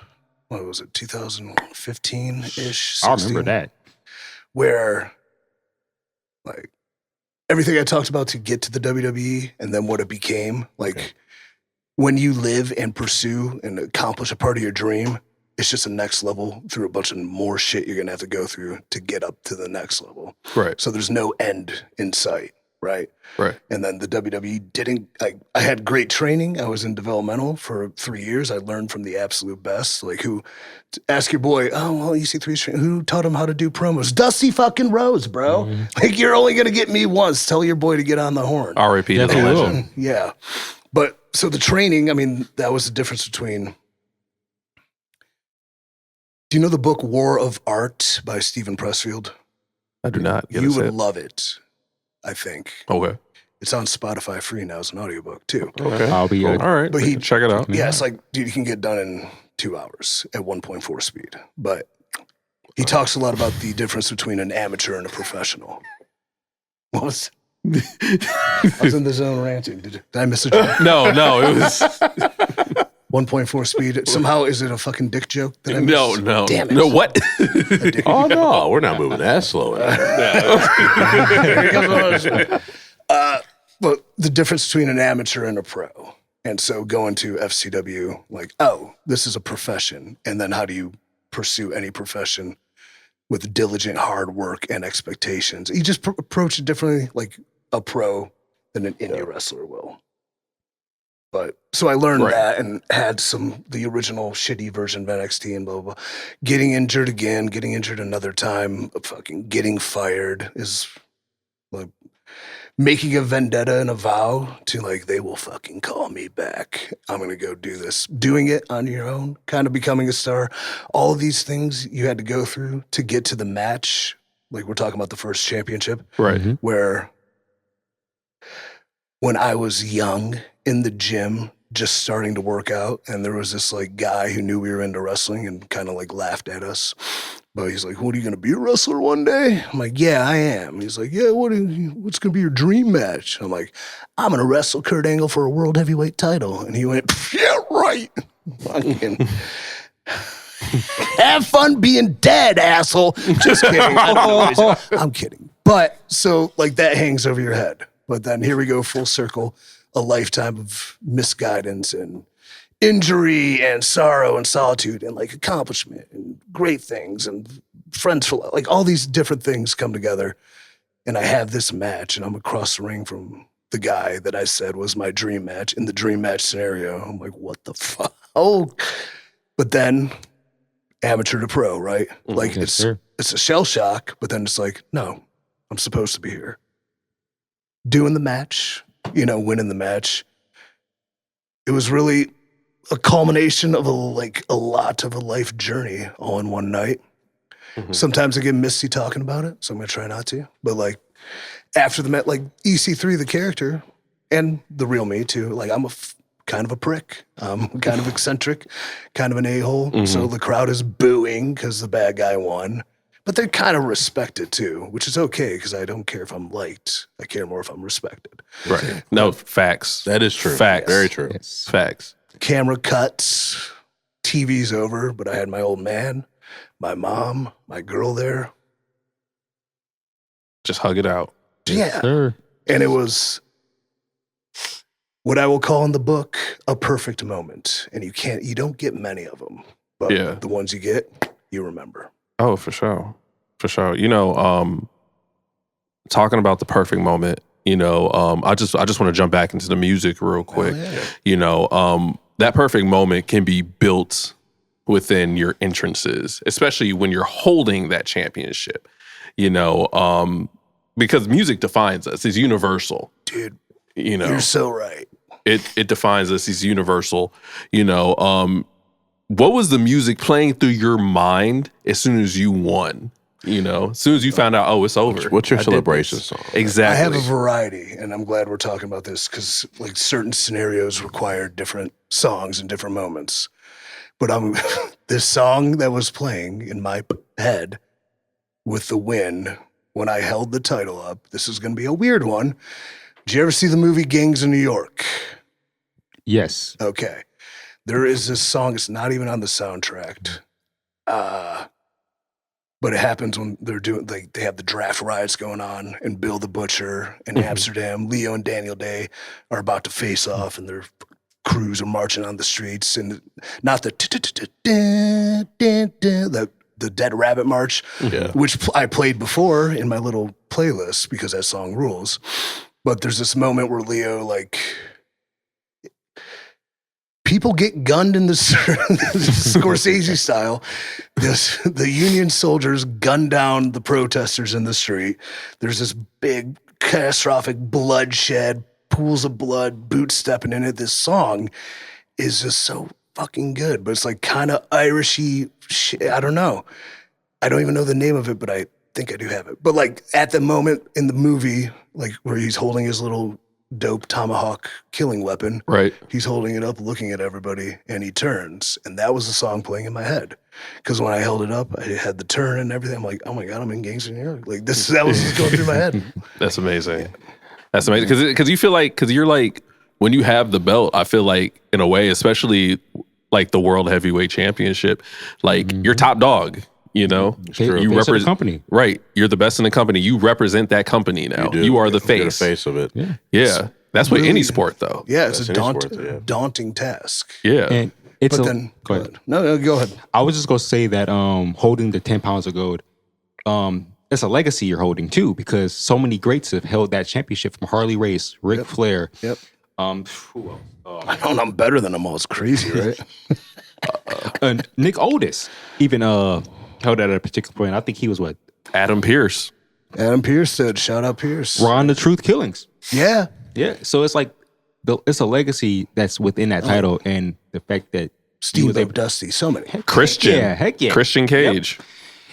what was it, 2015-ish? I remember that. Where, everything I talked about to get to the WWE and then what it became, when you live and pursue and accomplish a part of your dream, it's just a next level through a bunch of more shit you're going to have to go through to get up to the next level. Right. So there's no end in sight, right? Right. And then the WWE didn't, I had great training. I was in developmental for 3 years. I learned from the absolute best. Ask your boy, EC3, who taught him how to do promos? Dusty fucking Rhodes, bro. Mm-hmm. You're only going to get me once. Tell your boy to get on the horn. R.I.P. to the Definitely legend. will. Yeah. But so the training, that was the difference between. Do you know the book War of Art by Stephen Pressfield? I do not. You would love it, I think. Okay. It's on Spotify free now as an audiobook too. Okay. I'll be All right. But we can check it out. Yeah, it's dude, you can get done in 2 hours at 1.4 speed. But he talks a lot about the difference between an amateur and a professional. What was I was in the zone ranting. Did I miss a joke? No, it was 1.4 speed. Somehow, is it a fucking dick joke? Did I miss? no. Damn it. No, what? Oh no, we're not moving that slow. But the difference between an amateur and a pro. And so going to FCW, this is a profession. And then how do you pursue any profession with diligent hard work and expectations? You just approach it differently, like a pro than an indie wrestler will. But so I learned that and had the original shitty version of NXT and blah, blah, blah. Getting injured again, getting injured another time, fucking getting fired is making a vendetta and a vow to they will fucking call me back. I'm going to go do this. Doing it on your own, kind of becoming a star. All of these things you had to go through to get to the match. We're talking about the first championship. Right. Where when I was young in the gym, just starting to work out, and there was this guy who knew we were into wrestling and kind of laughed at us. But he's like, "What, are you going to be a wrestler one day?" I'm like, "Yeah, I am." He's like, "Yeah, what's going to be your dream match?" I'm like, "I'm going to wrestle Kurt Angle for a world heavyweight title." And he went, "Yeah, right. Fucking have fun being dead, asshole." Just kidding. I'm kidding. But so that hangs over your head. But then here we go, full circle, a lifetime of misguidance and injury and sorrow and solitude and accomplishment and great things and friends for all these different things come together. And I have this match and I'm across the ring from the guy that I said was my dream match in the dream match scenario. I'm like, what the fuck? Oh, but then amateur to pro, right? Like Yes, it's a shell shock, but then it's like, no, I'm supposed to be here. Doing the match, winning the match. It was really a culmination of a lot of a life journey all in one night. Mhm. Sometimes I get misty talking about it, so I'm gonna try not to. But like after the match, like EC3, the character, and the real me too. Like I'm kind of a prick. I'm kind of eccentric, kind of an a-hole. So the crowd is booing because the bad guy won. But they kind of respect it too, which is okay because I don't care if I'm liked. I care more if I'm respected. Right. No, facts. That is true. Facts. Very true. Yes. Facts. Camera cuts, TV's over, but I had my old man, my mom, my girl there. Just hug it out. Yeah. Sir. And it was what I will call in the book a perfect moment. And you don't get many of them, but Yeah. the ones you get, you remember. Oh, for sure. For sure. Talking about the perfect moment, I just want to jump back into the music real quick. yeah. That perfect moment can be built within your entrances, especially when you're holding that championship, because music defines us. It's universal. Dude, You know, you're so right. it defines us. It's universal. What was the music playing through your mind as soon as you won? As soon as you found out, oh, it's over. What's your I did celebration this. song? Exactly. I have a variety, and I'm glad we're talking about this because like certain scenarios require different songs and different moments. But this song that was playing in my head with the win when I held the title up. This is going to be a weird one. Did you ever see the movie Gangs of New York? Yes. Okay. There is this song. It's not even on the soundtrack. But it happens when they're doing, they have the draft riots going on, and Bill the Butcher in Amsterdam, Leo and Daniel Day are about to face off, and their crews are marching on the streets, and not the Dead Rabbit March, which I played before in my little playlist because that song rules. But there's this moment where Leo, people get gunned in the Scorsese style. The Union soldiers gun down the protesters in the street. There's this big catastrophic bloodshed, pools of blood, boots stepping in it. This song is just so fucking good, but it's like kind of Irishy shit. I don't know. I don't even know the name of it, but I think I do have it. But like at the moment in the movie, like where he's holding his little dope tomahawk killing weapon. Right. He's holding it up, looking at everybody, and he turns. And that was the song playing in my head. Because when I held it up, I had the turn and everything. I'm like, oh my God, I'm in Gangs of New York. Like that was just going through my head. That's amazing. That's amazing. Because you feel like, because you're like, when you have the belt, I feel like in a way, especially like the World Heavyweight Championship, like you're top dog. You represent the company. Right. You're the best in the company. You represent that company now. You are the face. You're the face of it. Yeah. That's with any sport, though. Yeah, it's That's a any sport, daunting task. Yeah. And it's But then, go ahead. No, go ahead. I was just gonna say that holding the 10 pounds of gold, it's a legacy you're holding too, because so many greats have held that championship from Harley Race, Ric Flair. Yep. Who else? I don't know. I'm better than them all. It's crazy, right? Nick Oldest even held at a particular point. I think he was what? Adam Pearce. Adam Pearce said, shout out Pearce. Ron the Truth Killings. Yeah. Yeah. So it's like it's a legacy that's within that title, and the fact that he was Steamboat Dusty. So many. Christian. Yeah, heck yeah. Christian Cage.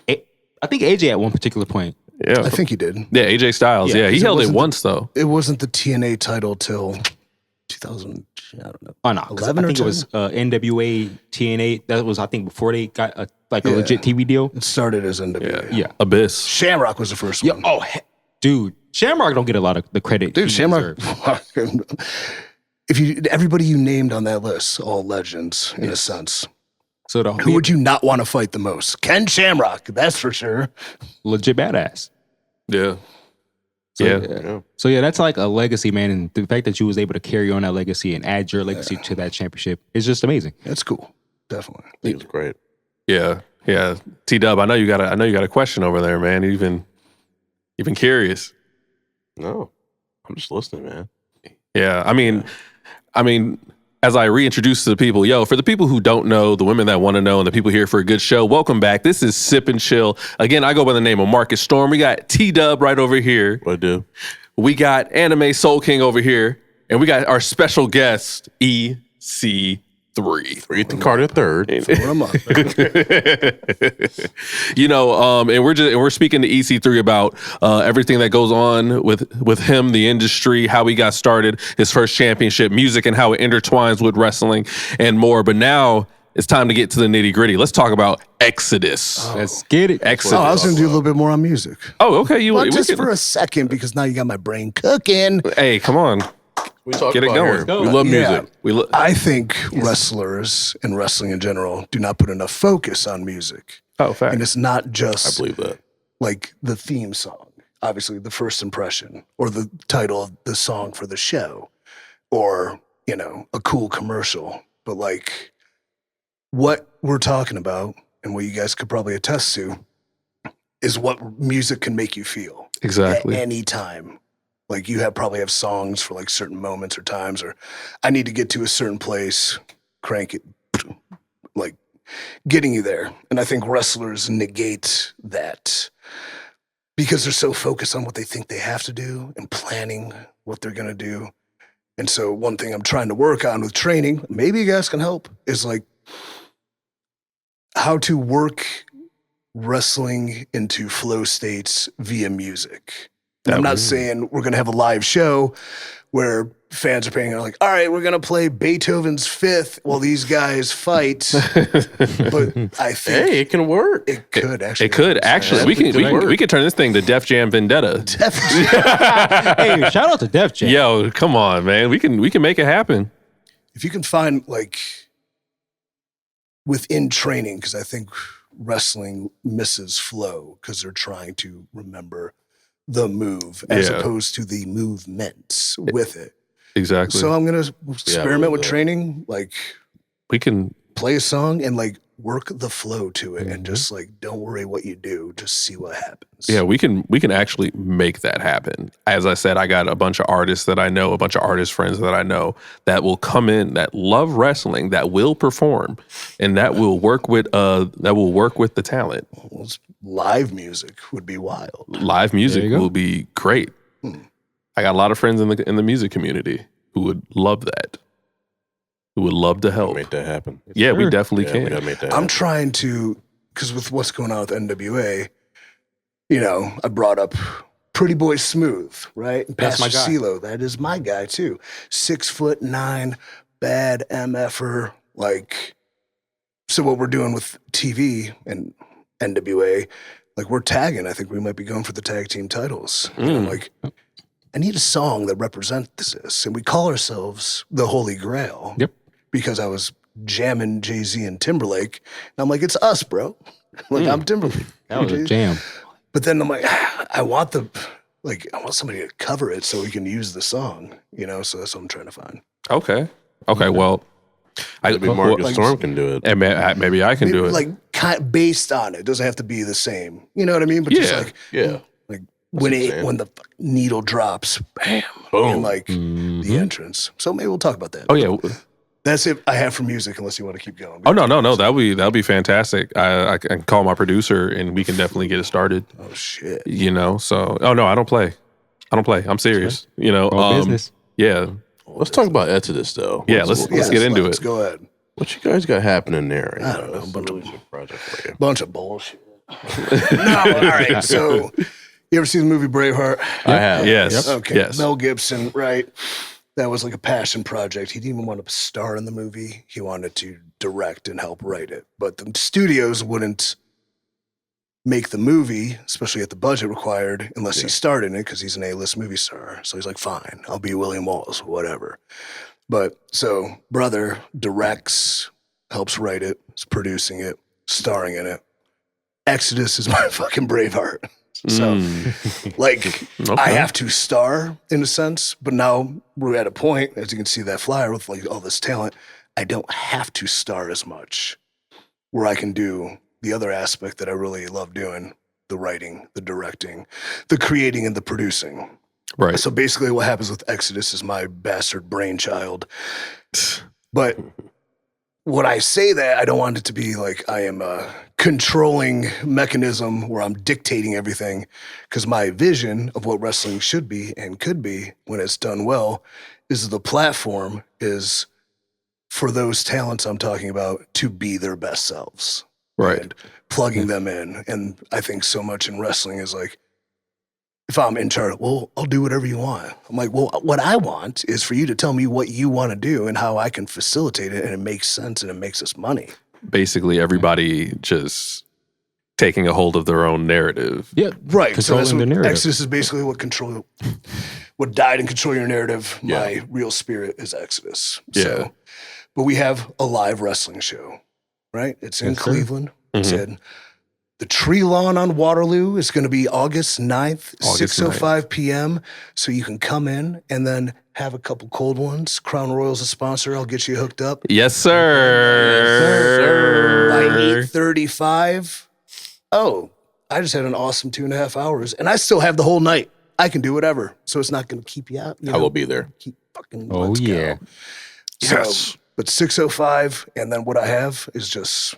I think AJ at one particular point. Yeah. I think he did. Yeah, AJ Styles. Yeah, Yeah, he 'cause it held it wasn't once, though. It wasn't the TNA title till 2000, I don't know. Oh no, 'cause I 11 or think it was 10? NWA TNA. That was I think before they got a legit TV deal. It started as NWA. Yeah. Abyss. Shamrock was the first one. Oh, dude, Shamrock don't get a lot of the credit. Dude, he Shamrock. deserves. Everybody you named on that list, all legends in a sense. So the Who would you not want to fight the most? Ken Shamrock, that's for sure. legit badass. Yeah. So, Yeah. So yeah, that's like a legacy, man. And the fact that you was able to carry on that legacy and add your legacy to that championship is just amazing. That's cool. Definitely. He was great. Yeah. Yeah. T-Dub, I know you got a question over there, man. You've been curious. No, I'm just listening, man. Yeah, I mean, as I reintroduce to the people, for the people who don't know, the women that want to know, and the people here for a good show, welcome back. This is Sip and Chill. Again, I go by the name of Marcus Storm. We got T-Dub right over here. What I do? We got Anime Soul King over here. And we got our special guest, EC3. Ethan Carter third. And we're speaking to EC3 about everything that goes on with him, the industry, how he got started, his first championship, music, and how it intertwines with wrestling and more. But now it's time to get to the nitty gritty. Let's talk about Exodus. Let's get it. Exodus. Oh, I was going to do a little bit more on music. Oh, okay. But just for a second, because now you got my brain cooking. Hey, come on. We talk Get it about going. here. Let's go. We love music. I think wrestlers and wrestling in general do not put enough focus on music. Oh, fact. And it's not I just believe that. like the theme song, obviously the first impression, or the title of the song for the show, or, a cool commercial. But like what we're talking about, and what you guys could probably attest to, is what music can make you feel. Exactly. At any time. Like you probably have songs for like certain moments or times, or I need to get to a certain place, crank it, like getting you there. And I think wrestlers negate that because they're so focused on what they think they have to do and planning what they're going to do. And so one thing I'm trying to work on with training, maybe you guys can help, is like how to work wrestling into flow states via music. And I'm not saying we're going to have a live show where fans are paying, like, all right, we're going to play Beethoven's Fifth while these guys fight. But I think Hey, it can work. it could actually. It could actually. We can turn this thing to Def Jam Vendetta. Hey, shout out to Def Jam. Yo, come on, man. We can make it happen. If you can find like within training, because I think wrestling misses flow because they're trying to remember the move as opposed to the movements with it. Exactly. So I'm going to experiment with that. training, like We can. play a song and like work the flow to it and just like don't worry what you do, just see what happens. Yeah, we can actually make that happen. As I said, I got a bunch of artists that I know, a bunch of artist friends that I know that will come in, that love wrestling, that will perform, and that will work with the talent. Well, live music would be wild. Live music will be great. I got a lot of friends in the music community who would love that. Who would love to help. Make that happen. Yeah, we definitely We can. gotta make that I'm happen. trying to, because with what's going on with NWA, I brought up Pretty Boy Smooth, right? And That's my Pastor guy. CeeLo, that is my guy too. 6'9", bad MFer. Like, so what we're doing with TV and NWA, like we're tagging. I think we might be going for the tag team titles. Like, I need a song that represents this. And we call ourselves the Holy Grail. Yep. Because I was jamming Jay-Z and Timberlake. And I'm like, it's us, bro. Like, I'm Timberlake. That was a jam. But then I'm like, I want somebody to cover it so we can use the song, So that's what I'm trying to find. Okay. Well, Maybe Marcus Storm can do it. and maybe I can do it. Like, based on it. It doesn't have to be the same. You know what I mean? But just like, Yeah. like what I'm saying. when the needle drops, bam, Boom. and like the entrance. So maybe we'll talk about that. Oh yeah. That's it I have for music, unless you want to keep going. Oh no. That'll be fantastic. I can call my producer and we can definitely get it started. Oh shit. So no, I don't play. I'm serious. All business. Yeah. Let's talk about Exodus, though. Yeah, let's get into Let's it. go ahead. What you guys got happening there? I don't know, It's a bunch of- really good project for you. Bunch of bullshit. No, all right. So, you ever see the movie Braveheart? I have. Yes. Okay. Yes. Mel Gibson, right? That was like a passion project. He didn't even want to star in the movie. He wanted to direct and help write it. But the studios wouldn't make the movie, especially at the budget required, unless he starred in it because he's an A-list movie star. So he's like, fine, I'll be William Wallace, whatever. But so brother directs, helps write it, is producing it, starring in it. Exodus is my fucking Braveheart. So, like, I have to star in a sense, but now we're at a point, as you can see that flyer with like all this talent, I don't have to star as much, where I can do the other aspect that I really love doing, the writing, the directing, the creating, and the producing. Right. So basically what happens with Exodus is my bastard brainchild. But when I say that, I don't want it to be like I am a controlling mechanism where I'm dictating everything, because my vision of what wrestling should be and could be when it's done well is the platform is for those talents I'm talking about to be their best selves. Right. And plugging them in. And I think so much in wrestling is like, if I'm in charge, well, I'll do whatever you want. I'm like, well, what I want is for you to tell me what you want to do and how I can facilitate it, and it makes sense and it makes us money. Basically, everybody just taking a hold of their own narrative. Yeah, Right. So that's controlling the what, narrative. Exodus is basically what died in Control Your Narrative. My real spirit is Exodus. Yeah. So, but we have a live wrestling show, right? It's in Cleveland. Said the Tree Lawn on Waterloo is going to be August 9th, 6:05 p.m. So you can come in and then have a couple cold ones. Crown Royal's a sponsor. I'll get you hooked up. Yes, sir. By 8:35. Oh, I just had an awesome 2.5 hours, and I still have the whole night. I can do whatever, so it's not going to keep you out. You I know? will be there. Keep fucking. Oh, let's yeah. Go. So, but 6:05, and then what I have is just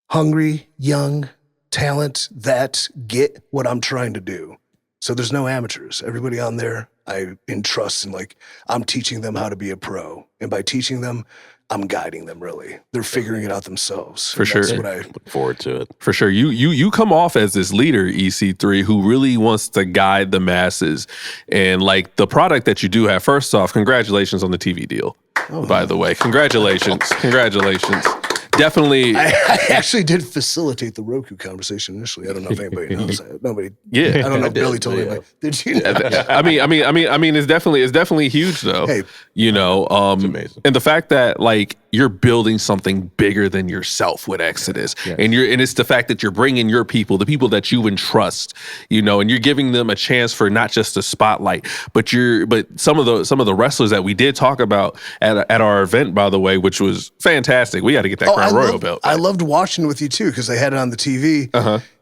hungry, young talent that get what I'm trying to do. So there's no amateurs. Everybody on there, I entrust, and like I'm teaching them how to be a pro, and by teaching them, I'm guiding them. Really, they're figuring it out themselves. For sure. That's what I. Look forward to it. For sure. You come off as this leader, EC3, who really wants to guide the masses. And like the product that you do have, first off, congratulations on the TV deal. By the way, congratulations. Congratulations. Definitely. I actually did facilitate the Roku conversation initially. I don't know if anybody knows that. Nobody. Yeah. I don't know if did, Billy told yeah. anybody. Did you? Know? I mean, it's definitely huge though. Hey. You know, amazing. and the fact that like you're building something bigger than yourself with Exodus, and it's the fact that you're bringing your people, the people that you entrust, you know, and you're giving them a chance for not just a spotlight, but some of the wrestlers that we did talk about at our event, by the way, which was fantastic. We got to get that Crown Royal belt. I loved watching with you too because they had it on the TV,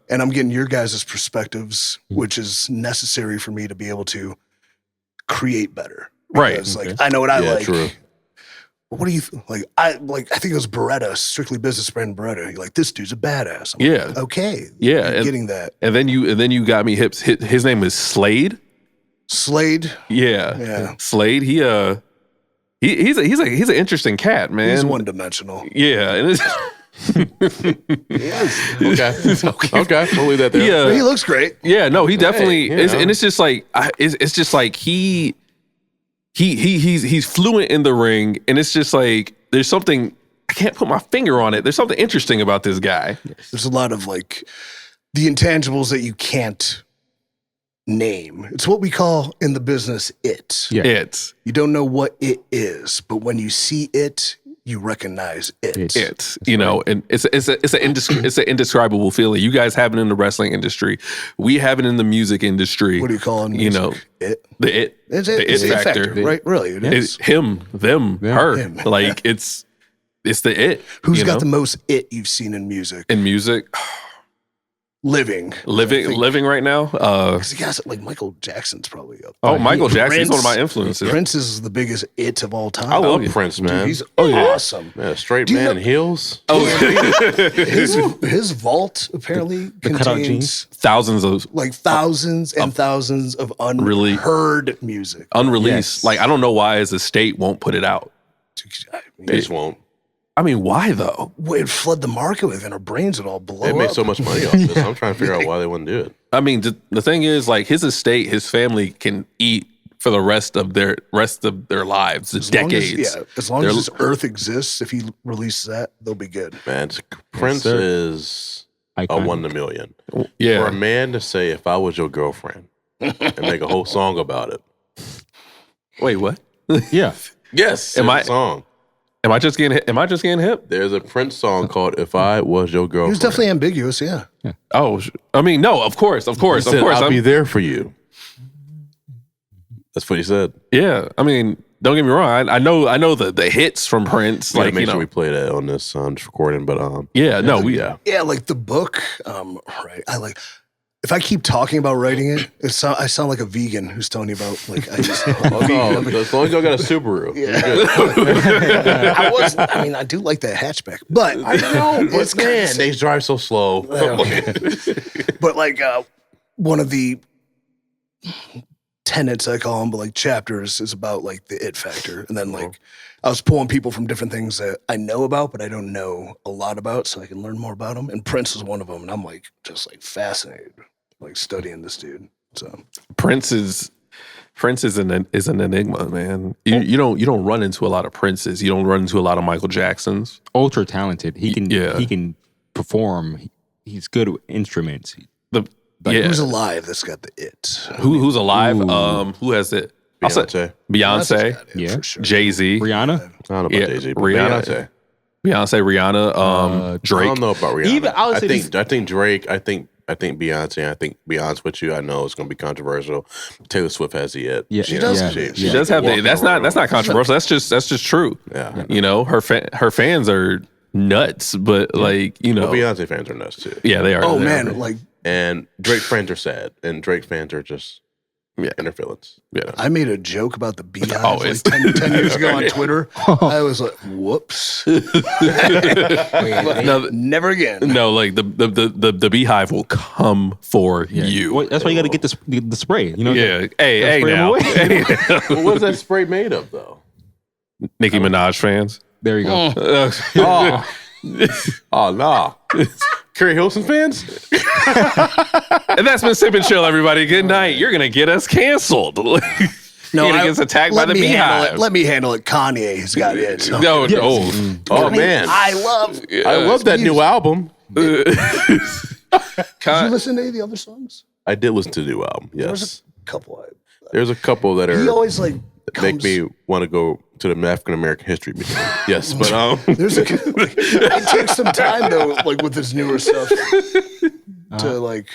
and I'm getting your guys' perspectives, which is necessary for me to be able to create better. Right. Because, like I know what I like. True. What do you like? I think it was Beretta, Strictly Business brand Beretta. You're like, this dude's a badass. I'm Yeah. like, okay. Yeah, I'm and- getting that. And then you got me hips. His name is Slade. Slade. Yeah. Yeah. Slade. He's an interesting cat, man. He's one dimensional. Yeah. And it's, Okay. We'll leave that there. yeah. But he looks great. Yeah, no, he definitely you is, know. and it's just like it's just like he's fluent in the ring, and it's just like there's something I can't put my finger on it. There's something interesting about this guy. There's a lot of like the intangibles that you can't name. It's what we call in the business it. Yeah. It's You don't know what it is, but when you see it, you recognize it. you know, and it's an indescribable feeling. You guys have it in the wrestling industry. We have it in the music industry. What do you call it? in You music? know, It. the it, It's the it's it the factor. right? Really, it is. It's him, them, her. Him. Like it's the it. Who's you got know? the most it you've seen in music? in music? Living. Living right now. Because you guys like Michael Jackson's probably up. Oh, Michael Jackson. He's Prince- one of my influences. Prince is the biggest it of all time. I love yeah. Prince, man. He's awesome. Man, straight Do you man know- in heels. His vault apparently cutout contains jeans? Thousands of like thousands and thousands of Really? unheard music. unreleased. Yes. Like I don't know why his estate won't put it out. I They mean, just won't. I mean, why though? it'd flood the market with, and our brains would all blow They up. make so much money off this. I'm trying to figure out why they wouldn't do it. I mean, the thing is, like his estate, his family can eat for the rest of their lives, As long as- decades. as long They're- as this earth exists, if he releases that, they'll be good. Man, Prince sir. is a Iconic. 1 in a million. For a Yeah, man to say, if I was your girlfriend, and make a whole song about it. wait, what? Yeah. Yes. Am there's I- a song. Am I just getting hip? There's a Prince song called If I Was Your He Girlfriend. was definitely ambiguous, yeah. Oh, I mean, no, of course. He said, I'll I'm- be there for you. That's what he said. Yeah, I mean, don't get me wrong. I know the hits from Prince. Like, Like make you know, sure we play that on this recording. But yeah, no, we yeah. Yeah, like the book, right. if I keep talking about writing it, I sound like a vegan who's telling you about like I just. Oh, no, as long as y'all got a Subaru. I do like that hatchback, but I know, but man, they drive so slow. But like one of the tenets I call them, but like chapters is about like the it factor, and then like I was pulling people from different things that I know about, but I don't know a lot about, so I can learn more about them. And Prince is one of them, and I'm like just like fascinated, like studying this dude. So Prince is an enigma, man. You don't run into a lot of Princes. You don't run into a lot of Michael Jacksons. Ultra talented. He can perform. He's good with instruments. Who's alive that's got the it? Who's alive? Who has it? Beyonce. Beyonce. For sure. Jay-Z. Rihanna. I don't know about Jay-Z, but Rihanna. Beyonce. Rihanna, Drake. I don't know about Rihanna. Even- I would say I think Drake. I think Beyonce. I think Beyonce with you. I know it's going to be controversial. Taylor Swift has the it. Yeah, She does. She does have the. That's not controversial. That's just true. Yeah. You know, her fans are nuts, but like Well, Beyonce fans are nuts too. yeah, they are. Oh They man, are. like And Drake fans are sad, and Drake fans are just in their feelings. Yeah. I made a joke about the beehive Always. like 10 years ago on Twitter. I was like, whoops. Never again. No, like the beehive will come for you. Well, that's why you got to get the spray. You know. Yeah. Hey spray 'em now. away. Well, what is that spray made of, though? Nicki Minaj fans. There you go. Oh no, Carrie Hilson fans. And that's been Sip and Chill, everybody. Good night. You're gonna get us canceled. You're gonna get attacked by the beehive. Let me handle it. Kanye's got it. So. No, Oh man, I love that new album. Did you listen to any of the other songs? I did listen to the new album. There's Yes, a couple. there's a couple that He are always like make me want to go to the African American History Museum. Yes, but it takes some time though, like with his newer stuff, to like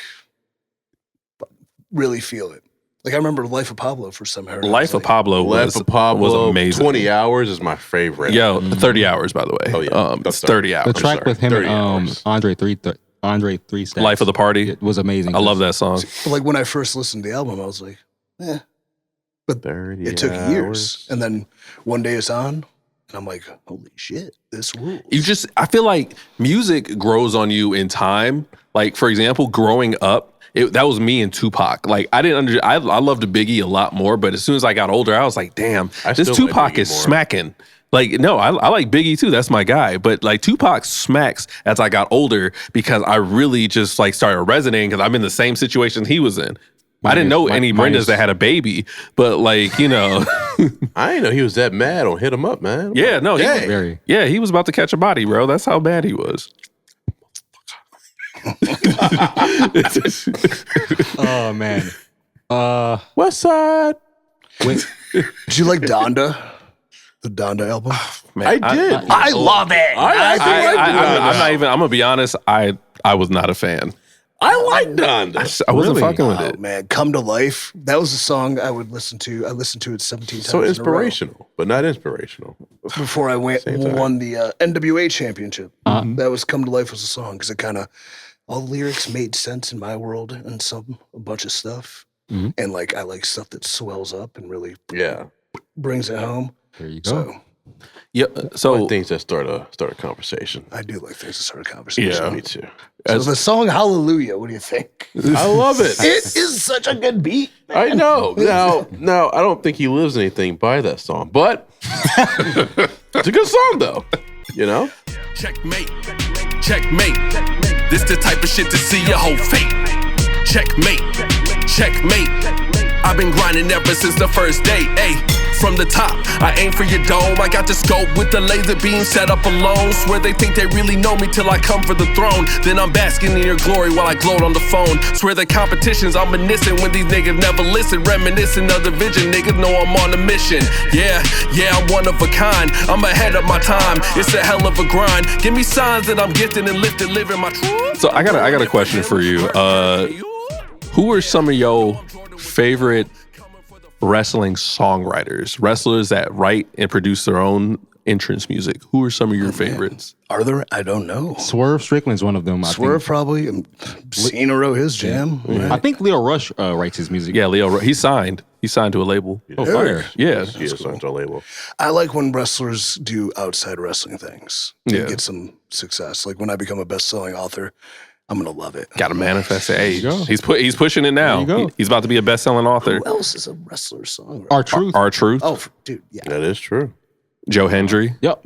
really feel it. Like I remember Life of Pablo for some reason. Life of Pablo Life of Pablo was amazing. 20 Hours is my favorite. Yo, 30 hours, by the way. Oh, yeah. It's 30 hours. The track sorry, with him 30 and hours. Andre 3 Stacks. Life of the Party. It was amazing. I love that song. But like when I first listened to the album, I was like, eh. But 30 it took hours. years, and then one day it's on, and I'm like, holy shit, this rules. I feel like music grows on you in time. Like, for example, growing up, that was me and Tupac. Like, I loved Biggie a lot more, but as soon as I got older, I was like, damn, this still like Tupac Biggie is more. smacking. Like, no, I like Biggie too. That's my guy. But like Tupac smacks as I got older because I really just like started resonating because I'm in the same situation he was in. I didn't know any Brendas that had a baby, but like, you know. I didn't know he was that mad on Hit 'Em Up, man. Yeah, no. Very. He was about to catch a body, bro. That's how bad he was. Oh man. West Side. Wait. Did you like Donda? The Donda album? Man, I did. I love it. I I'm not even, I'm going to be honest. I was not a fan. I like Donda. I wasn't Really? fucking with Oh it. man, Come to Life. That was a song I would listen to. I listened to it 17 times. So in a row inspirational, but not inspirational. before I won the NWA championship. Uh-huh. That was Come to Life was a song because it kind of all the lyrics made sense in my world and a bunch of stuff. Mm-hmm. And like I like stuff that swells up and really Yeah. brings it home. There you go. So Yeah. So Things that start a conversation. I do like things to start a conversation. Yeah. Me too. So the song Hallelujah, what do you think? I love it. It is such a good beat. I know. Now, I don't think he lives anything by that song, but it's a good song, though. You know? Checkmate, checkmate. This the type of shit to see your whole fate. Checkmate, checkmate. I've been grinding ever since the first day, ayy. From the top, I aim for your dome. I got the scope with the laser beam set up alone. Swear they think they really know me till I come for the throne. Then I'm basking in your glory while I gloat on the phone. Swear the competition's I'm menacing when these niggas never listen. Reminiscing of the vision, niggas know I'm on a mission. Yeah, I'm one of a kind. I'm ahead of my time. It's a hell of a grind. Give me signs that I'm gifted and lifted, living my truth. So I got a question for you. Who are some of your favorite wrestling songwriters, wrestlers that write and produce their own entrance music? Who are some of your favorites? Are there? I don't know. Swerve Strickland's one of them. Swerve probably. Cena his jam. Right? I think Leo Rush writes his music. Yeah, Leo. He's signed. He's signed to a label. Oh, fire. Yeah. He is signed to a label. I like when wrestlers do outside wrestling things to Yeah. get some success. Like when I become a best-selling author, I'm gonna love it. Got to manifest it. Hey, go. he's pushing it now. you go. He's about to be a best-selling author. Who else is a wrestler songwriter? R-Truth. R-Truth. Oh, dude, yeah. That is true. Joe Hendry. Yo,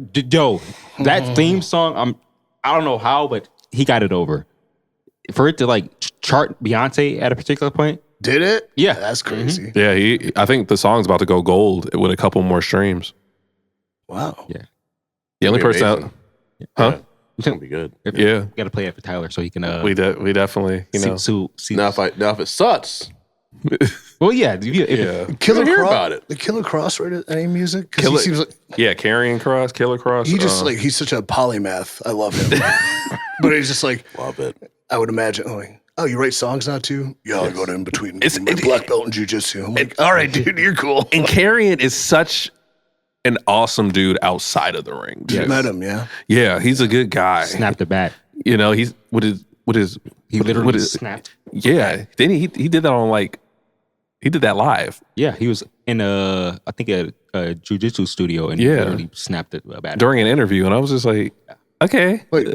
that theme song, I don't know how, but he got it over. For it to like chart Beyonce at a particular point. Did it? Yeah. That's crazy. Yeah, I think the song's about to go gold with a couple more streams. Wow. Yeah. The only Pretty person out, amazing. huh? It's gonna be good. Yeah. Got to play it for Tyler so he can We definitely, you know. see. Now if it sucks, Well, yeah. If Yeah. Killer hear Cross, about it. The Killer Cross write any music? 'Cause Killer- he seems like Yeah, Carrying Cross, Killer Cross. he just like he's such a polymath. I love him. But he's just like love it. I would imagine. Like, oh, you write songs now too? Yeah, I got in between. It's- my black belt in jujitsu. I'm like, all right, dude, you're cool. And Carrion is such an awesome dude outside of the ring. You Too. met him, yeah. Yeah, he's a good guy. snapped the bat. You know, he's with his He literally snapped. yeah. Then he did that on like he did that live Yeah, he was in I think a jiu-jitsu studio and Yeah. literally snapped it bat. during an interview, and I was just like, okay. Like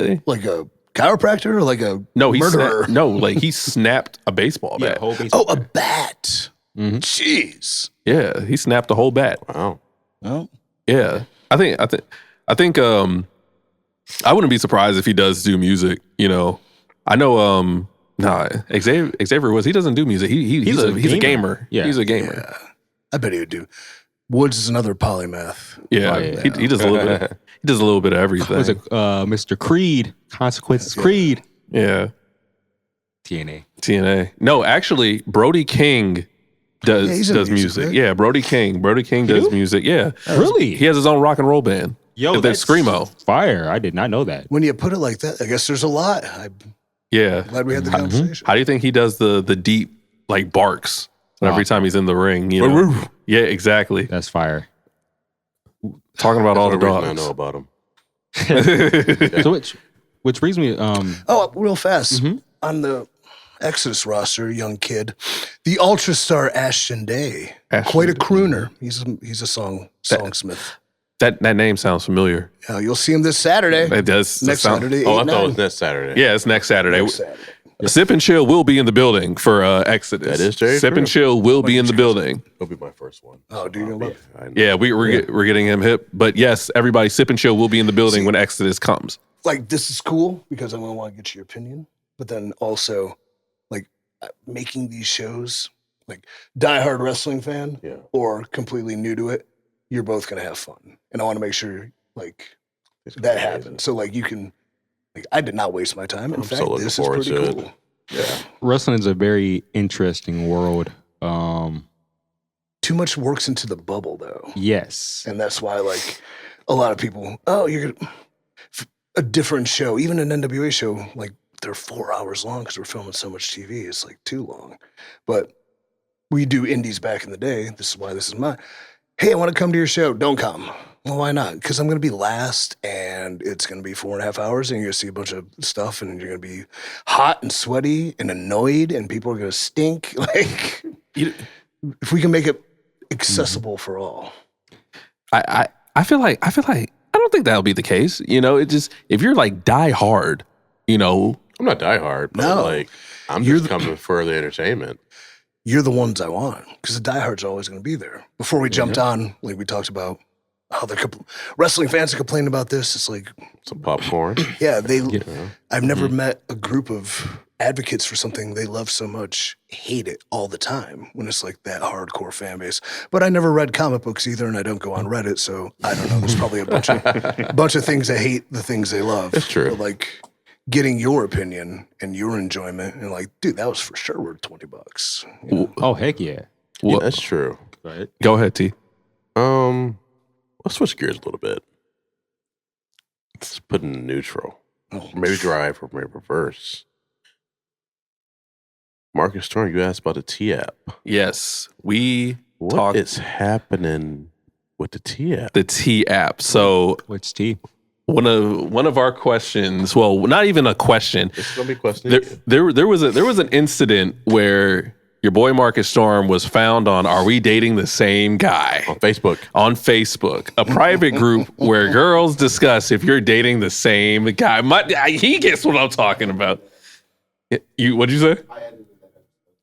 a chiropractor or like a No, murderer? like he snapped a baseball Yeah, bat. whole baseball. Oh, a bat. Mm-hmm. Jeez. Yeah, he snapped the whole bat. Wow. Well, Yeah, I think I wouldn't be surprised if he does do music. You know, I know. Xavier he doesn't do music. He's a gamer. Yeah. He's a gamer. yeah. I bet he would do. Woods is another polymath. Yeah, Oh, yeah. He does a little bit. He does a little bit of everything. Was it Mr. Creed? Consequences Creed. Yeah, TNA. No, actually, Brody King Yeah, he's in does music, music. right? Yeah, Brody King does music. Yeah, Really? he has his own rock and roll band. Yo, that's Screamo. Fire. I did not know that. When you put it like that, I guess there's a lot. I'm Yeah. glad we had the conversation. How do you think he does the deep like barks every time he's in the ring? You know? Yeah, exactly. That's fire. Talking about all the That's the reason I dogs. know about him. So which brings me Oh, real fast. On the Exodus roster, young kid, the ultra star Ashton Day. Ashton Quite a Day. crooner. He's a songsmith. That name sounds familiar. You'll see him this Saturday. It does. Next sound- Saturday. Oh, I 8, thought it 9. was next Saturday. Yeah, it's next Saturday. Next Saturday. Sip and Chill will be in the building for Exodus. That is very Sip true. and Chill will be in the building. He'll be my first one. Oh, dude, you'll love it. I know. Yeah, we're getting him hip. But yes, everybody, Sip and Chill will be in the building when Exodus comes. Like, this is cool because I'm going to want to get your opinion. But then also, like, making these shows, like, diehard wrestling fan Yeah. or completely new to it, you're both going to have fun. And I want to make sure, like, that happens. So, like, you can, like, I did not waste my time. In I'm so fact, looking this is forward pretty to it. cool. Yeah. wrestling is a very interesting world. Too much works into the bubble, though. Yes. And that's why, like, a lot of people, you're gonna a different show, even an NWA show, like they're 4 hours long because we're filming so much TV. It's like too long. But we do indies back in the day. This is why this is mine. Hey, I want to come to your show. Don't come. Well, why not? Because I'm going to be last, and it's going to be 4.5 hours, and you're going to see a bunch of stuff, and you're going to be hot and sweaty and annoyed, and people are going to stink. Like, if we can make it accessible for all. I feel like I don't think that'll be the case. You know, it just if you're like die hard, you know. I'm not diehard, but No. like I'm just coming for the entertainment. You're the ones I want because the diehards are always going to be there. Before we jumped on, like we talked about how the wrestling fans are complaining about this. It's like, Some popcorn. yeah, I've never met a group of advocates for something they love so much, hate it all the time when it's like that hardcore fan base. But I never read comic books either, and I don't go on Reddit, so I don't know. There's probably a bunch of things that hate the things they love. It's true. But like getting your opinion and your enjoyment, and like, dude, that was for sure worth $20. You know? Oh, heck yeah. Yeah, that's true. Right. Go ahead, T. Let's switch gears a little bit. Let's put in neutral. Oh. Maybe drive or maybe reverse. Marcus Storm, you asked about the T app. Yes, we What talked. is happening With the T app. The T app. So What's T? one of our questions, well, not even a question. It's gonna be questioning. There was an incident where your boy Marcus Storm was found on Are We Dating the Same Guy? On Facebook. On Facebook, a private group where girls discuss if you're dating the same guy. He gets what I'm talking about. What did you say?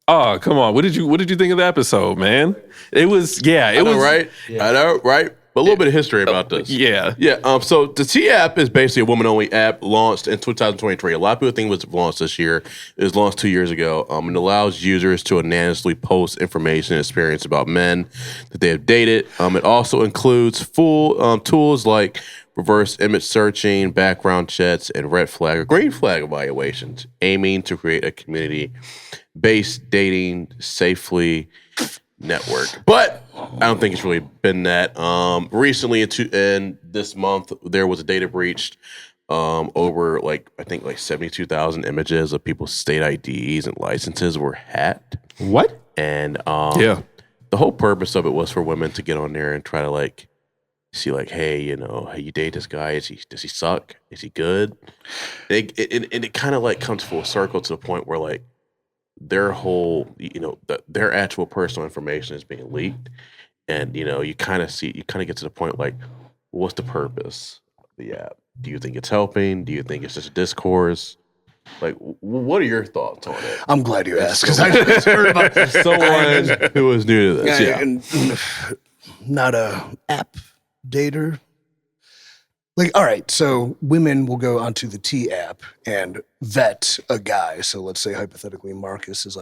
Oh, come on. What did you think of the episode, man? It was right? Yeah. I know, right? But a little bit of history about this. Yeah. Yeah. So the T app is basically a woman-only app launched in 2023. A lot of people think it was launched this year. It was launched 2 years ago. And allows users to anonymously post information and experience about men that they have dated. It also includes full tools like reverse image searching, background checks, and red flag or green flag evaluations, aiming to create a community-based dating safely network. But I don't think it's really been that. Recently, in this month, there was a data breach over I think 72,000 images of people's state IDs and licenses were hacked. What? And the whole purpose of it was for women to get on there and try to see hey, hey, you date this guy? Does he suck? Is he good? And it kind of comes full circle to the point where their whole, their actual personal information is being leaked. And, you kind of get to the point what's the purpose of the app? Do you think it's helping? Do you think it's just a discourse? What are your thoughts on it? I'm glad you asked because I just heard about someone who was new to this. Yeah. And not a app dater. All right, so women will go onto the T app and vet a guy. So let's say hypothetically Marcus is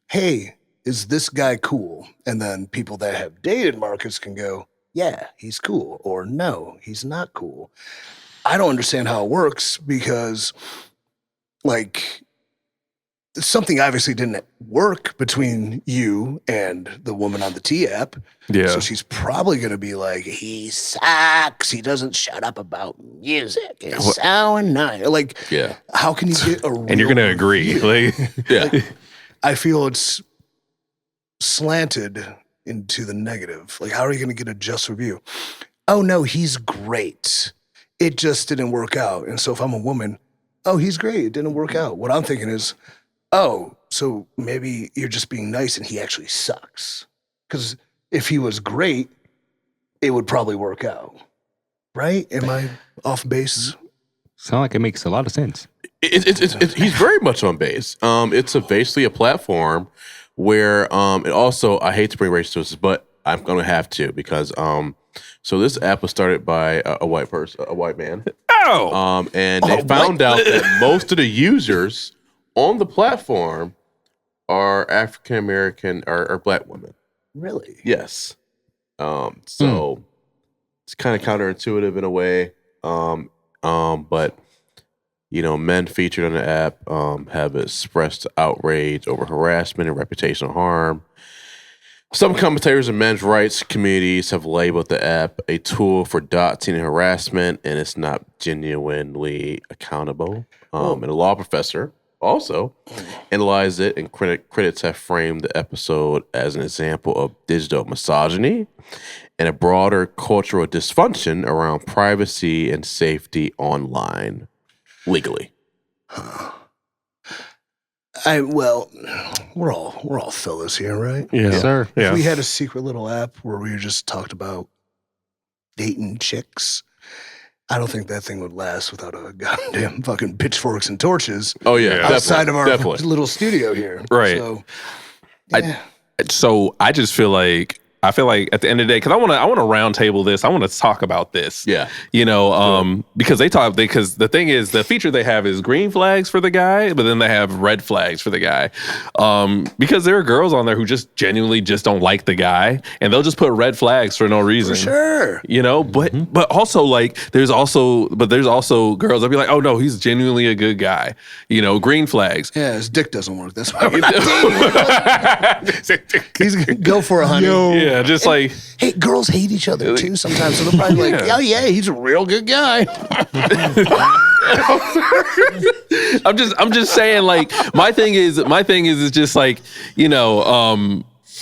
hey, is this guy cool? And then people that have dated Marcus can go, yeah, he's cool, or no, he's not cool. I don't understand how it works because something obviously didn't work between you and the woman on the T app. Yeah. So she's probably going to be he sucks. He doesn't shut up about music. It's so annoying. How can you get a real and you're going to agree. Yeah. I feel it's slanted into the negative. How are you going to get a just review? Oh, no, he's great. It just didn't work out. And so if I'm a woman, oh, he's great. It didn't work out. What I'm thinking is, oh, so maybe you're just being nice and he actually sucks. Because if he was great, it would probably work out. Right? Am I off base? Sound like it makes a lot of sense. He's very much on base. It's basically a platform where it also, I hate to bring race to this, but I'm going to have to because so this app was started by a white person, a white man. Oh! And they found out that most of the users on the platform are African American or Black women. Really? Yes. So it's kind of counterintuitive in a way. But men featured on the app have expressed outrage over harassment and reputational harm. Some commentators in men's rights communities have labeled the app a tool for doxing and harassment, and it's not genuinely accountable. And a law professor also analyzed it, and critics have framed the episode as an example of digital misogyny and a broader cultural dysfunction around privacy and safety online legally. We're all fellas here, right? Yeah, sir. Yeah. If we had a secret little app where we just talked about dating chicks, I don't think that thing would last without a goddamn fucking pitchforks and torches. Oh yeah, outside of our definitely. little studio here, Right. So, yeah. So I just feel like at the end of the day, because I want to round table this. I want to talk about this. Yeah. Because because the thing is, the feature they have is green flags for the guy, but then they have red flags for the guy. Because there are girls on there who just genuinely just don't like the guy, and they'll just put red flags for no reason. For sure. But also there's also girls that'll be like, oh no, he's genuinely a good guy. Green flags. Yeah, his dick doesn't work. That's why we're not dating. He's gonna go for a honey. Yeah, just Hey, girls hate each other too sometimes. So they're probably oh yeah, he's a real good guy. I'm just saying, my thing is just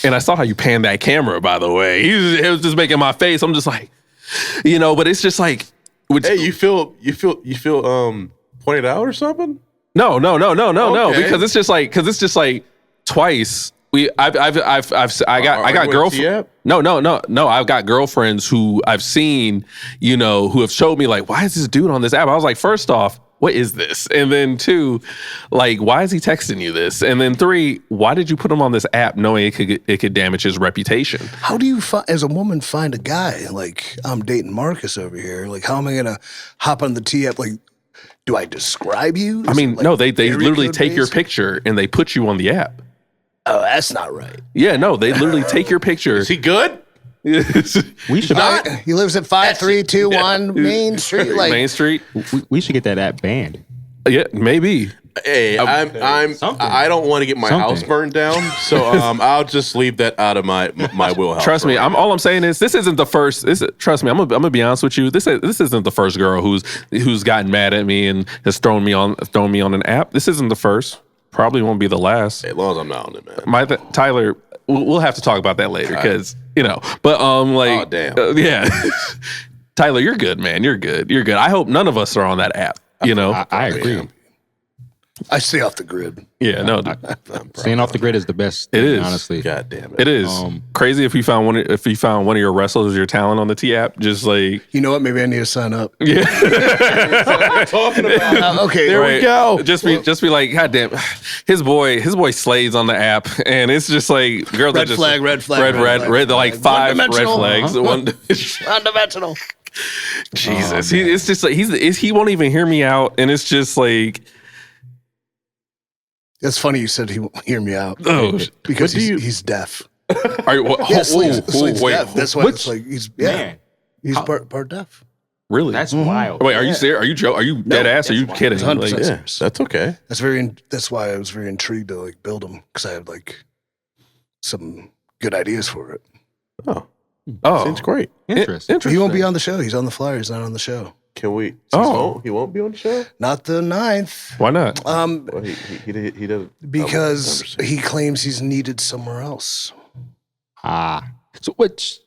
And I saw how you panned that camera, by the way. It was just making my face. I'm just like, but it's just like, Hey, you feel pointed out or something? no, Okay. because it's just like twice. I got girlfriends. No. I've got girlfriends who I've seen, who have showed me like, why is this dude on this app? I was like, first off, what is this? And then 2, like, why is he texting you this? And then 3, why did you put him on this app knowing it could damage his reputation? How do you, as a woman, find a guy? Like, I'm dating Marcus over here. Like, how am I going to hop on the T app? Like, do I describe you? I mean, no, they area literally code take your based? picture and they put you on the app. Oh, that's not right. Yeah, no, they literally take your picture. Is he good? We should He lives at 5321 Main Street. Like, Main Street. we should get that app banned. Yeah, maybe. Hey, Something. I don't want to get my house burned down, so I'll just leave that out of my wheelhouse. Trust me, all I'm saying is this isn't the first. Trust me, I'm gonna be honest with you. This isn't the first girl who's gotten mad at me and has thrown me on an app. This isn't the first. Probably won't be the last. Hey, as long as I'm not on it, man. Tyler, we'll have to talk about that later because But like, Oh, damn. yeah, Tyler, you're good, man. You're good. I hope none of us are on that app. I agree. I stay off the grid. Yeah, no, Staying off the grid is the best. It is. Honestly. God damn it. it is crazy if you found one of your wrestlers, your talent on the T app. Just like, You know what? Maybe I need to sign up. yeah. Talking about. Okay. There we go. Just be like, God damn, his boy slays on the app, and it's just like girls Red are just flag, red flag, red flag, red. They're like 5 red One-dimensional. flags. One, Undimensional. Jesus, it's just like he won't even hear me out, and it's just like, That's funny you said he won't hear me out. oh, Because he's deaf. are you, Yeah, Slade's wait, deaf. That's why it's like he's Man, he's part deaf. really? that's wild. Wait, are you serious? Are you Are you dead ass? Are you that's kidding? 100%. Like, Yeah, that's okay. That's why I was very intrigued to like build him because I had like some good ideas for it. Oh, seems great. Interesting. He won't be on the show. He's on the flyer. He's not on the show. Can we? Oh. He won't be on the show. Not the 9th. Why not? Well, he doesn't. Because he claims he's needed somewhere else. So which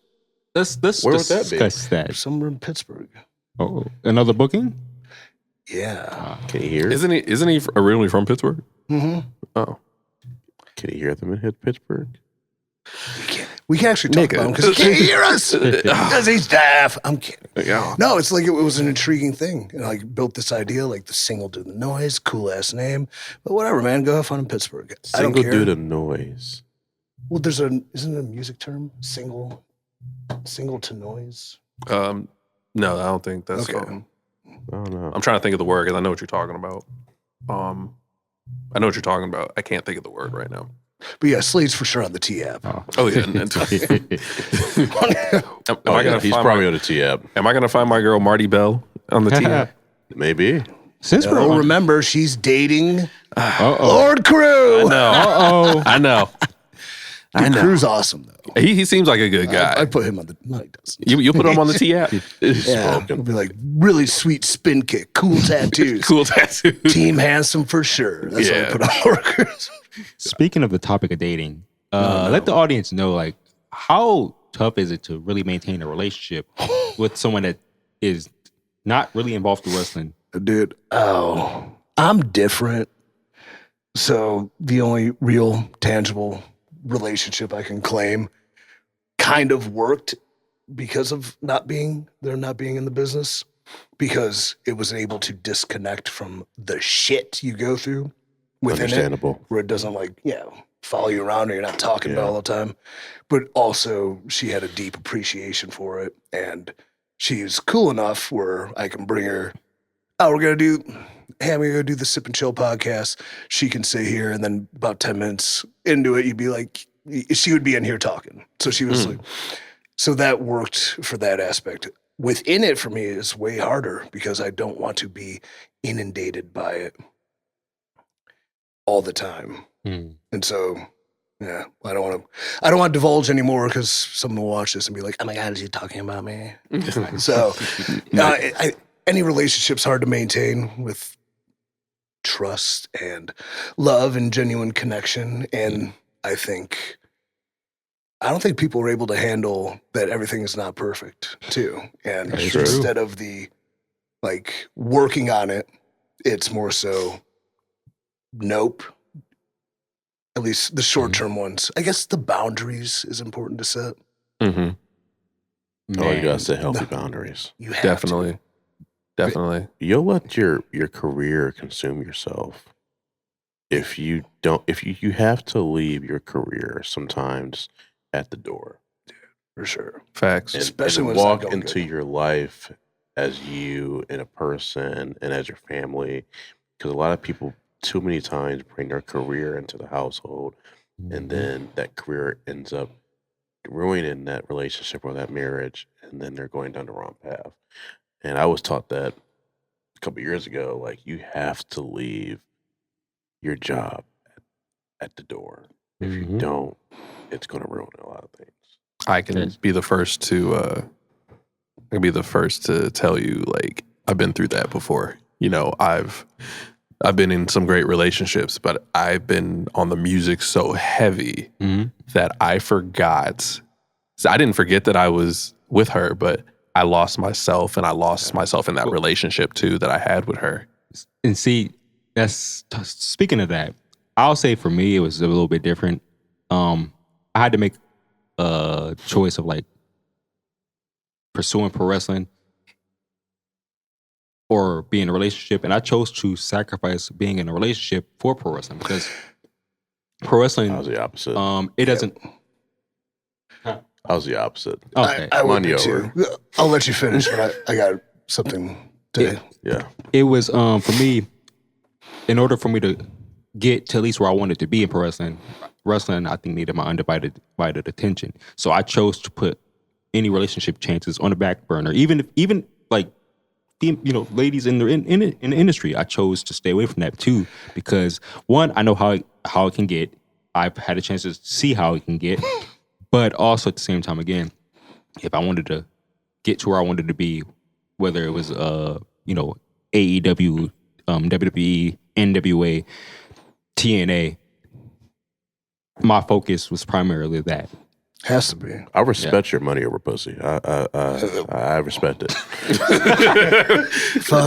let's Where would that be? discuss that. Somewhere in Pittsburgh. Oh, another booking? Yeah. Can you hear? Isn't he originally from Pittsburgh? Mm-hmm. Oh, Can you hear them in Pittsburgh? We can actually talk about him because he can't hear us because he's deaf. I'm kidding. yeah. No, it's like it was an intriguing thing. And I like, built this idea, like the single do the noise, cool ass name. But whatever, man, go have fun in Pittsburgh. I don't Single care. do the noise. Well, isn't it a music term? Single to noise. No, I don't think that's. Okay. Oh no. I'm trying to think of the word because I know what you're talking about. I know what you're talking about. I can't think of the word right now. But yeah, Slade's for sure on the T app. Oh yeah. Am I gonna He's find probably on the T app. Am I gonna find my girl Marty Bell on the T app? Maybe. Since we're Oh, on, remember, she's dating uh-oh. Lord Crew. No. I know. Dude, Crew's awesome, though. He seems like a good guy. I'd put him on the... No, he doesn't. You put him on the T app. Yeah, it'll be like really sweet spin kick, cool tattoos. Cool tattoo. Team handsome for sure. That's Yeah. what I put on workers. Speaking of the topic of dating, let the audience know like how tough is it to really maintain a relationship with someone that is not really involved in wrestling? Dude, I'm different. So the only real tangible relationship I can claim kind of worked because of not being in the business, because it was able to disconnect from the shit you go through within Understandable. it, where it doesn't follow you around or you're not talking about it all the time. But also she had a deep appreciation for it, and she's cool enough where I can bring her, I'm gonna go do the Sip and Chill podcast. She can sit here, and then about 10 minutes into it, you'd be like, she would be in here talking. So she was like, so that worked for that aspect. Within it for me is way harder because I don't want to be inundated by it all the time. And so, yeah, I don't want to divulge anymore because someone will watch this and be like, oh my God, is he talking about me? So any relationship's hard to maintain with trust and love and genuine connection. And I think I don't think people are able to handle that everything is not perfect too. And That's true. instead of the like working on it, it's more so nope. At least the short term ones. I guess the boundaries is important to set. Mm-hmm. Oh, you gotta set healthy boundaries. You have Definitely. Definitely. You'll let your career consume yourself. If you don't, if you have to leave your career sometimes at the door to, for sure. Facts. Especially and when it's not walk going into good. your life as you and a person and as your family, because a lot of people too many times bring their career into the household, and then that career ends up ruining that relationship or that marriage, and then they're going down the wrong path. And I was taught that a couple years ago, like you have to leave your job at the door. If you don't, it's going to ruin a lot of things. I can be the first to tell you, like, I've been through that before. You know, I've been in some great relationships, but I've been on the music so heavy that I forgot. So I didn't forget that I was with her, but I lost myself, and I lost myself in that relationship too that I had with her. And see, speaking of that, I'll say for me it was a little bit different. I had to make a choice of like pursuing pro wrestling or being in a relationship, and I chose to sacrifice being in a relationship for pro wrestling because pro wrestling, I was the opposite. it doesn't. I was the opposite. Okay, I would Money be over. too. I'll let you finish, but I got something to. Yeah. it was for me. In order for me to get to at least where I wanted to be in pro wrestling, I think needed my undivided attention. So I chose to put any relationship chances on the back burner, even like ladies in the industry. I chose to stay away from that too because one, I know how it can get. I've had a chance to see how it can get, but also at the same time, again, if I wanted to get to where I wanted to be, whether it was AEW, WWE, NWA, TNA, my focus was primarily that. Has to be. I respect your money over pussy. I respect it.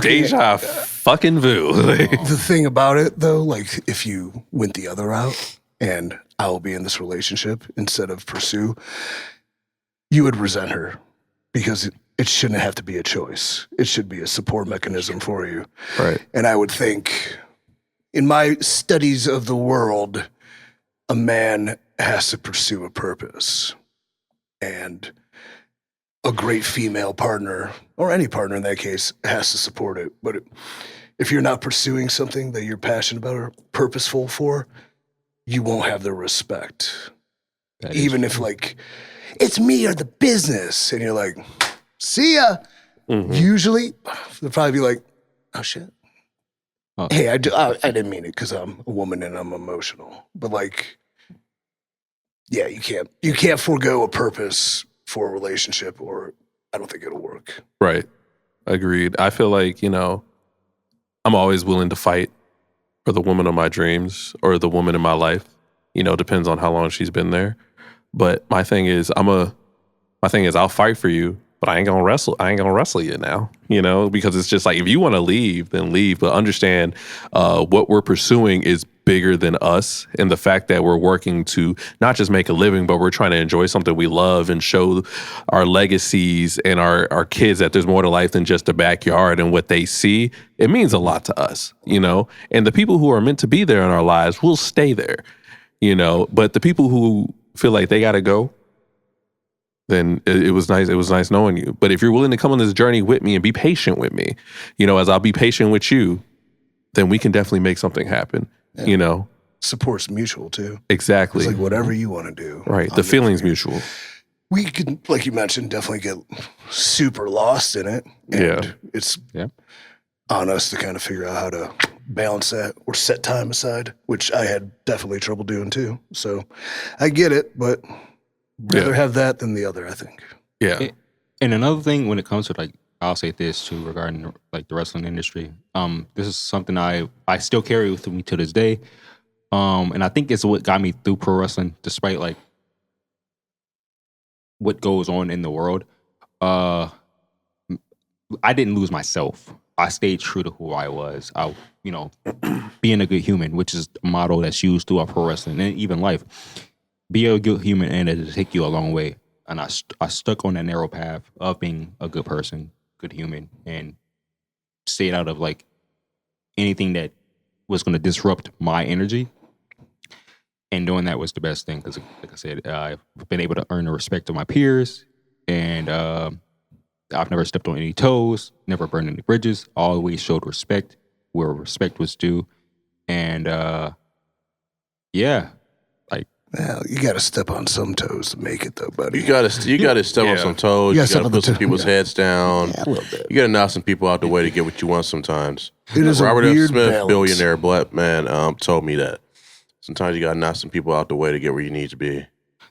Deja fucking vu. The thing about it, though, like if you went the other route and I will be in this relationship instead of pursue, you would resent her because it shouldn't have to be a choice. It should be a support mechanism for you. Right. And I would think, in my studies of the world, a man has to pursue a purpose. And a great female partner, or any partner in that case, has to support it. But if you're not pursuing something that you're passionate about or purposeful for, you won't have the respect. Even if like, it's me or the business. And you're like, see ya. Usually, they'll probably be like, oh shit. Hey, I didn't mean it because I'm a woman and I'm emotional. But like, yeah, you can't forego a purpose for a relationship, or I don't think it'll work. Right. Agreed. I feel like, I'm always willing to fight for the woman of my dreams or the woman in my life. Depends on how long she's been there. But my thing is I'll fight for you, but I ain't gonna wrestle you now, because it's just like, if you want to leave, then leave. But understand what we're pursuing is bigger than us, and the fact that we're working to not just make a living, but we're trying to enjoy something we love and show our legacies and our kids that there's more to life than just the backyard and what they see. It means a lot to us, and the people who are meant to be there in our lives will stay there, but the people who feel like they gotta go, then it was nice. It was nice knowing you. But if you're willing to come on this journey with me and be patient with me, as I'll be patient with you, then we can definitely make something happen. Support's mutual too. Exactly. It's like whatever you want to do. Right. The feeling's mutual. We could, like you mentioned, definitely get super lost in it. And it's on us to kind of figure out how to balance that or set time aside, which I had definitely trouble doing too. So I get it, but rather have that than the other, I think. Yeah. And another thing when it comes to like, I'll say this too regarding like the wrestling industry. This is something I still carry with me to this day. And I think it's what got me through pro wrestling, despite like what goes on in the world, I didn't lose myself. I stayed true to who I was. Being a good human, which is a motto that's used throughout pro wrestling and even life. Be a good human and it'll take you a long way. And I stuck on that narrow path of being a good person, good human, and stayed out of like anything that was going to disrupt my energy. And doing that was the best thing because, like I said, I've been able to earn the respect of my peers, and I've never stepped on any toes, never burned any bridges. Always showed respect where respect was due, and Well, you got to step on some toes to make it, though, buddy. You gotta step on some toes. You gotta put some people's heads down. Yeah, a little bit. You gotta knock some people out the way to get what you want. Sometimes It is Robert a F. weird Smith, balance. billionaire black man, told me that. Sometimes you gotta knock some people out the way to get where you need to be.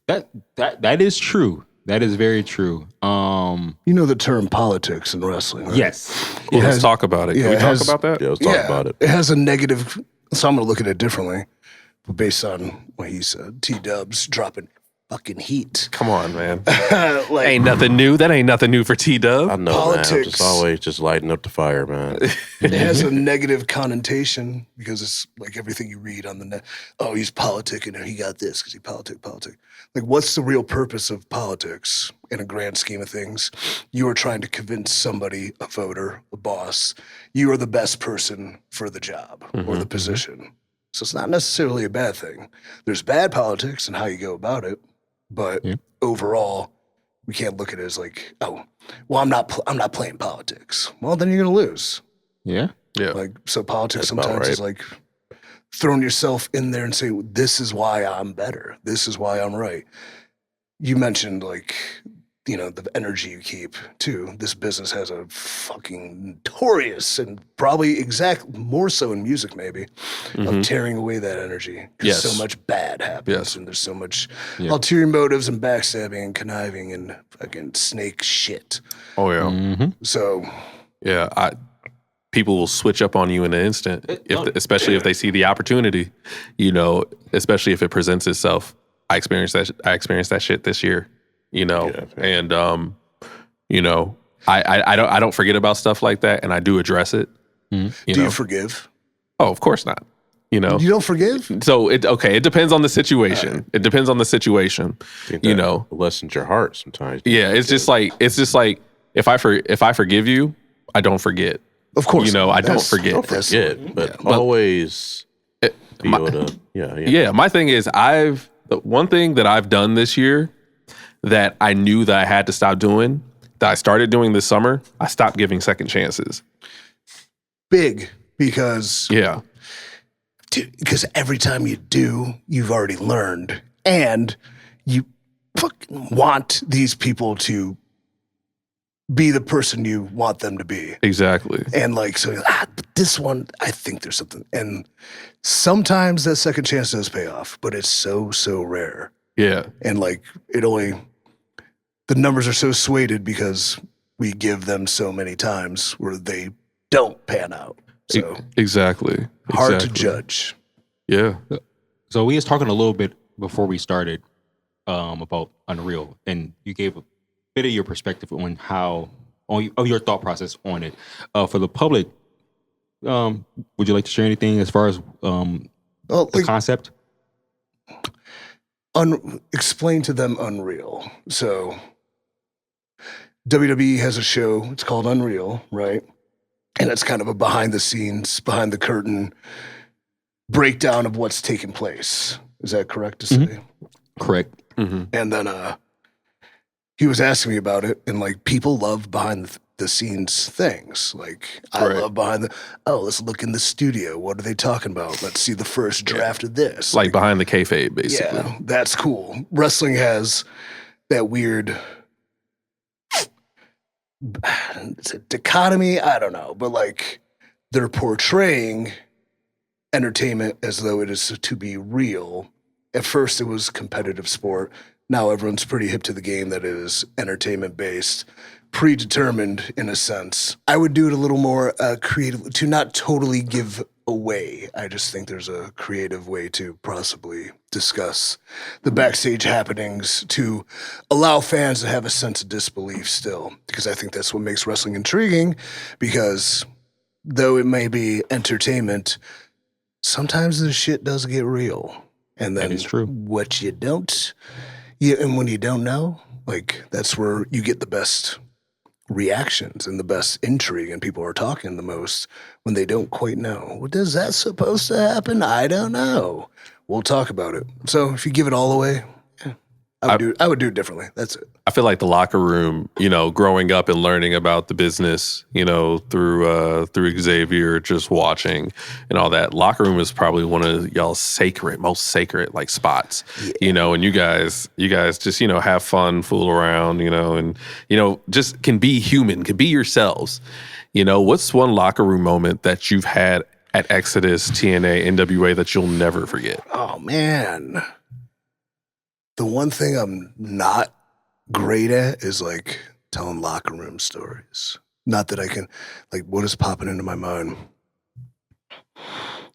That is true. That is very true. You know the term politics in wrestling, right? Yes. Well, let's has- talk about it. yeah, Can we it talk has- about that? Yeah, let's talk about it. It has a negative, so I'm going to look at it differently. But based on what he said, T-Dubs dropping fucking heat. Come on, man. Like, Ain't nothing new. That ain't nothing new for I T-Dub. know, man. I'm Politics. just always just lighting up the fire, man. it has a negative connotation because it's like everything you read on the net. Oh, he's politicking and he got this because he politic. Like, what's the real purpose of politics in a grand scheme of things? You are trying to convince somebody, a voter, a boss, you are the best person for the job or the position. So it's not necessarily a bad thing. There's bad politics and how you go about it, but overall, we can't look at it as like, oh, well, I'm not playing politics. Well, then you're gonna lose. Yeah. Yeah. Like, so politics That's about sometimes is right. like throwing yourself in there and saying, this is why I'm better. This is why I'm right. You mentioned like, the energy you keep too. This business has a fucking notorious and probably more so in music maybe of tearing away that energy. 'Cause Yes. so much bad happens Yes. and there's so much Yeah. ulterior motives and backstabbing and conniving and fucking snake shit. Oh yeah. Mm-hmm. So Yeah. People will switch up on you in an instant, especially if they see the opportunity. Especially if it presents itself. I experienced that shit this year. And I don't forget about stuff like that, and I do address it. do you forgive? Oh, of course not. You don't forgive? So it depends on the situation. It depends on the situation. I think that lessens your heart sometimes. Yeah, it's just like if I forgive you, I don't forget. Of course. I don't forget. Don't forget, but always be able to. Yeah, my thing is the one thing that I've done this year that I knew that I had to stop doing, that I started doing this summer, I stopped giving second chances. Big, because Yeah. because every time you do, you've already learned, and you fucking want these people to be the person you want them to be. Exactly. And like, so but this one, I think there's something. And sometimes that second chance does pay off, but it's so rare. Yeah. And like, the numbers are so swayed because we give them so many times where they don't pan out. So Exactly. hard to Exactly. judge. Yeah. So we was talking a little bit before we started about Unreal, and you gave a bit of your perspective on of your thought process on it. For the public, would you like to share anything as far as Well, the like, concept? explain to them Unreal. So WWE has a show, it's called Unreal, right? And it's kind of a behind the scenes, behind the curtain breakdown of what's taking place. Is that correct to say? Correct. Mm-hmm. And then he was asking me about it, and like, people love behind the scenes things. Like, I Right. love let's look in the studio. What are they talking about? Let's see the first draft of this. Like behind the kayfabe, basically. Yeah, that's cool. Wrestling has that weird it's a dichotomy, I don't know, but like, they're portraying entertainment as though it is to be real. At first it was competitive sport. Now everyone's pretty hip to the game that it is entertainment based, predetermined in a sense. I would do it a little more creative to not totally give a way. I just think there's a creative way to possibly discuss the backstage happenings to allow fans to have a sense of disbelief still, because I think that's what makes wrestling intriguing, because though it may be entertainment, sometimes the shit does get real. And then That is true. what you don't, and when you don't know, like that's where you get the best reactions and the best intrigue, and people are talking the most when they don't quite know. What is that supposed to happen? I don't know. We'll talk about it. So if you give it all away, yeah, I would do it differently. That's it. I feel like the locker room, growing up and learning about the business, through Xavier, just watching and all that. Locker room is probably one of y'all's most sacred like spots, and you guys just, have fun, fool around, and, just can be human, can be yourselves. What's one locker room moment that you've had at Exodus, TNA, NWA that you'll never forget? Oh, man. The one thing I'm not great at is like telling locker room stories. Not that I can, like, what is popping into my mind?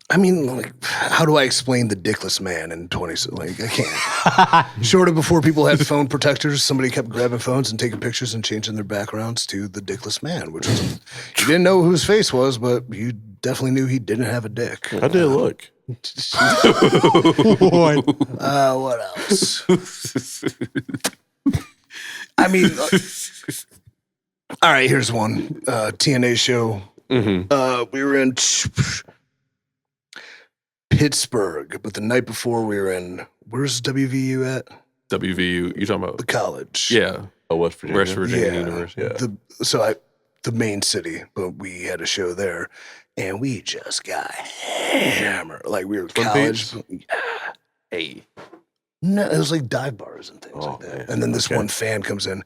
I mean, like, how do I explain the dickless man in 20? Like, I can't. Short of before people had phone protectors, somebody kept grabbing phones and taking pictures and changing their backgrounds to the dickless man, which was, you didn't know who his face was, but you definitely knew he didn't have a dick. How did it look? What else? I mean, all right, here's one. TNA show. We were in Pittsburgh, but the night before we were in, where's WVU at? WVU, you talking about? The college. Yeah. Oh, West Virginia. West Virginia University. Yeah. The main city, but we had a show there, and we just got hammered. Like we were college. Hey. No, it was like dive bars and things like that. Man. And then this one fan comes in,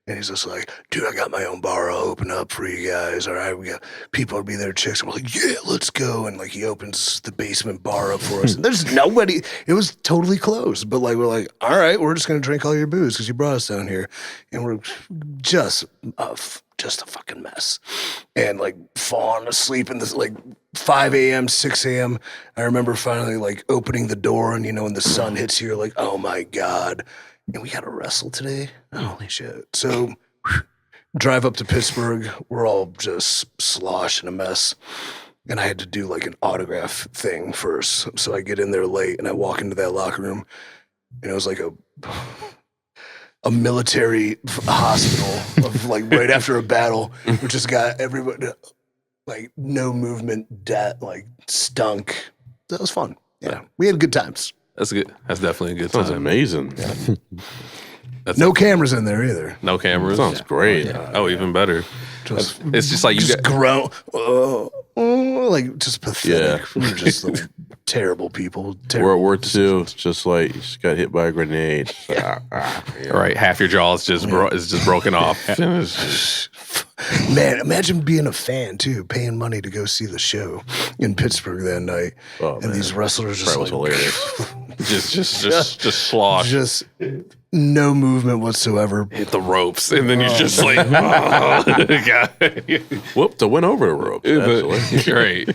and he's just like, dude, I got my own bar. I'll open up for you guys. All right, we got people will be there, chicks. And we're like, yeah, let's go. And like he opens the basement bar up for us. And there's nobody. It was totally closed. But like we're like, all right, we're just gonna drink all your booze because you brought us down here. And we're just a fucking mess. And like falling asleep in this like 5 a.m., 6 a.m. I remember finally like opening the door, and when the sun hits you, you're like, oh my God. And we got to wrestle today? Holy shit. So drive up to Pittsburgh. We're all just slosh and a mess. And I had to do like an autograph thing first. So I get in there late and I walk into that locker room, and it was like a military hospital of like right after a battle, which just got everybody like no movement, like stunk. That was fun. Yeah. We had good times. That's good. That's definitely a good Sounds time. amazing. No cameras in there either. No cameras. Sounds great. Oh, even better. It's just like you Just got grown, like just pathetic. We were just like, terrible people. World War II, it's just like you just got hit by a grenade. right. Half your jaw is just broken off. Man, imagine being a fan too, paying money to go see the show in Pittsburgh that night, and these wrestlers just was like, hilarious. just slosh. just no movement whatsoever. Hit the ropes, and then you're just like, oh, God. Whoop, to win over the ropes. Actually. Great.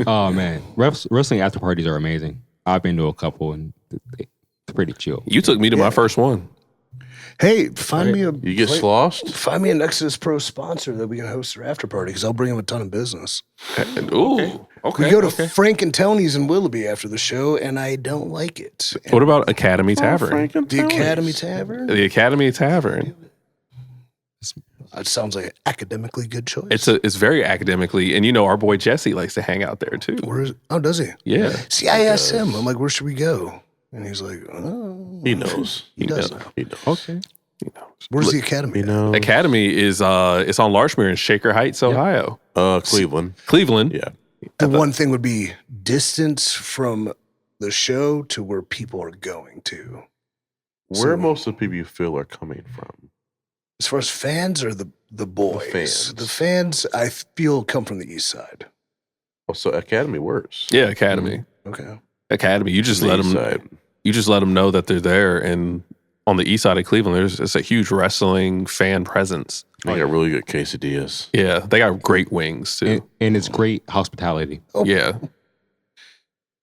Oh man, wrestling after parties are amazing. I've been to a couple, and they're pretty chill. You took me to my first one. Hey, find me You get sloshed? Find me an Exodus Pro sponsor that we can host their after party, because I'll bring them a ton of business. Ooh, okay. We go to Frank and Tony's in Willoughby after the show, and I don't like it. What about Academy Tavern? The Academy Tavern? The Academy Tavern. It sounds like an academically good choice. It's very academically, and our boy Jesse likes to hang out there too. Does he? Yeah. See, I asked him, I'm like, where should we go? And he's like, oh. He knows. He does know. He knows. Okay. Where's the Academy? Academy is it's on Larchmere in Shaker Heights, Ohio. Cleveland. Cleveland. Yeah. The one thing would be distance from the show to where people are going to. Where most of the people you feel are coming from? As far as fans or the boys? The fans. The fans, I feel, come from the east side. Oh, so Academy works. Yeah, Academy. Okay. Academy. You just let them. You just let them know that they're there, and on the east side of Cleveland, it's a huge wrestling fan presence. They got really good quesadillas. Yeah, they got great wings too. And it's great hospitality. Yeah.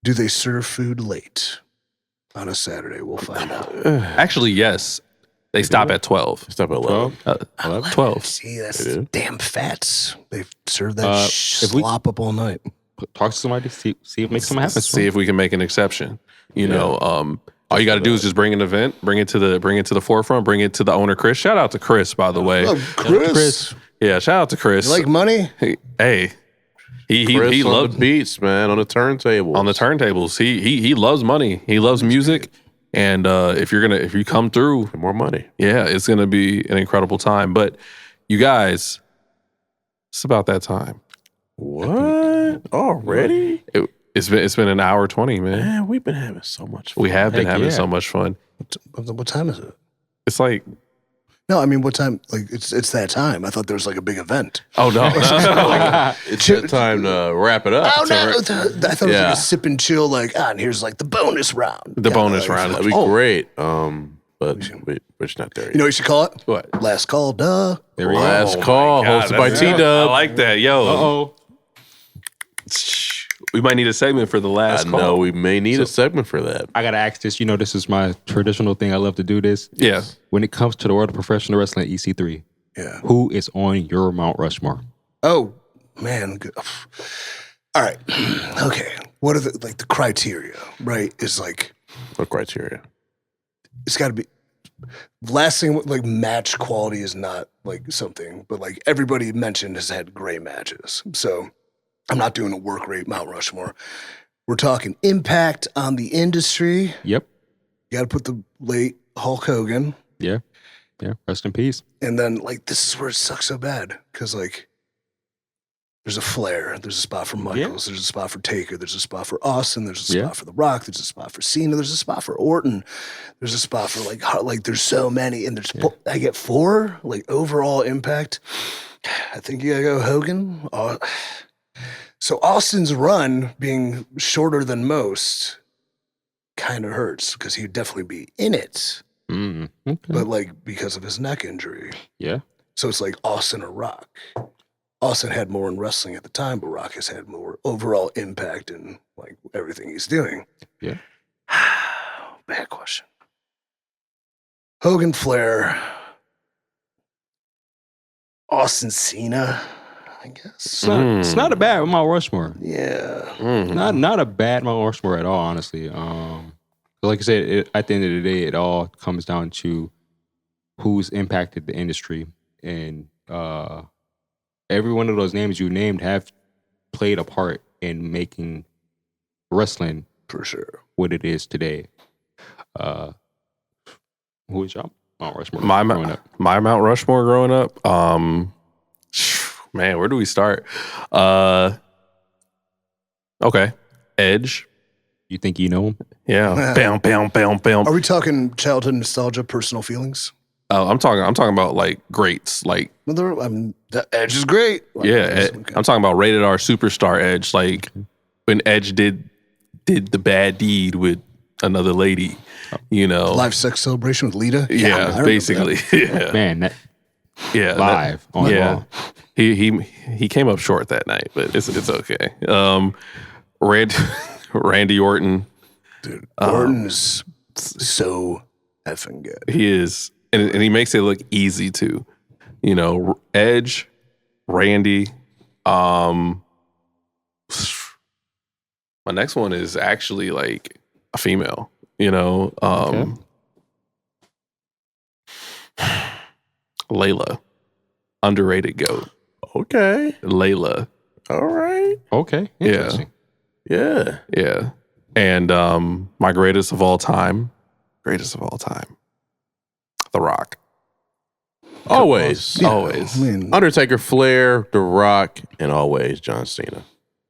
Do they serve food late on a Saturday? We'll find out. Actually, yes. They stop at 12. Stop at 11. 12. See, that's They do? damn fats. They serve that if we- slop up all night. Talk to somebody, see if make something happen. See if we can make an exception. You know, all you got to do is just bring an event, bring it to the forefront, bring it to the owner, Chris. Shout out to Chris, by the way. Oh, Chris. Yeah, shout out to Chris. You like money? Hey, he Chris on loves the beats, man, on the turntable. on the turntables. He loves money. He loves music. And if you come through, more money. yeah, it's gonna be an incredible time. But you guys, it's about that time. What? Already? It's been an hour 20, man. Man, we've been having so much fun. We have been Heck having yeah. so much fun. What time is it? It's like, No, I mean, what time? Like, it's that time. I thought there was like a big event. oh no, It's that time to wrap it up. Oh, no. I thought it was like Yeah. a sip and chill, like, and here's like the bonus round. the bonus round. That'd be great. But we're just not there yet. You know what you should call it? What? Last call, duh. There we go. Last call, God, hosted by that's- T-Dub. I like that, yo. Uh-oh. We might need a segment for the I last call. know we may need a segment for that. I gotta ask this. You know, this is my traditional thing. I love to do this. Yeah. When it comes to the world of professional wrestling, EC3, Yeah. who is on your Mount Rushmore? Oh, man. Good. All right. Okay. What are the criteria, right? Is like, What criteria? it's got to be, last thing, like match quality is not like something, but like everybody mentioned has had great matches. So I'm not doing a work rate Mount Rushmore. We're talking impact on the industry. Yep. You got to put the late Hulk Hogan. Yeah. Yeah. Rest in peace. And then like, this is where it sucks so bad. Cause like, there's a Flair, there's a spot for Michaels, there's a spot for Taker, there's a spot for Austin, there's a spot for The Rock, there's a spot for Cena, there's a spot for Orton, there's a spot for like there's so many, and there's I get 4 like overall impact. I think you gotta go Hogan. So Austin's run being shorter than most kind of hurts because he'd definitely be in it, Okay. but like because of his neck injury. Yeah. So it's like Austin or Rock. Austin had more in wrestling at the time, but Rock has had more overall impact in like everything he's doing. Yeah. Bad question. Hogan, Flair, Austin, Cena, I guess. It's not a bad Mount Rushmore. Yeah. Not a bad Mount Rushmore at all, honestly. Like I said, at the end of the day, it all comes down to who's impacted the industry, and every one of those names you named have played a part in making wrestling For sure. what it is today. Who is your Mount Rushmore? My growing up? Mount Rushmore growing up. Man, where do we start? Okay, Edge. You think you know him? Yeah, bam, bam, bam, bam. Are we talking childhood nostalgia, personal feelings? I'm talking about like greats, like The Edge is great. yeah. I'm talking about rated R superstar Edge, like when Edge did the bad deed with another lady, you know. Live sex celebration with Lita. I Yeah, remember basically. that. Yeah, Man, that yeah. live on the Yeah, wall. he came up short that night, but it's okay. Randy Orton, Dude, Orton is so effing good. he is, and he makes it look easy too. You know, Edge, Randy. My next one is actually like a female. You know, Layla, underrated goat. Okay. Layla, All right. Okay, interesting. Yeah. yeah, and my greatest of all time, The Rock. Always. Always. I mean, Undertaker, Flair, The Rock, and always John Cena.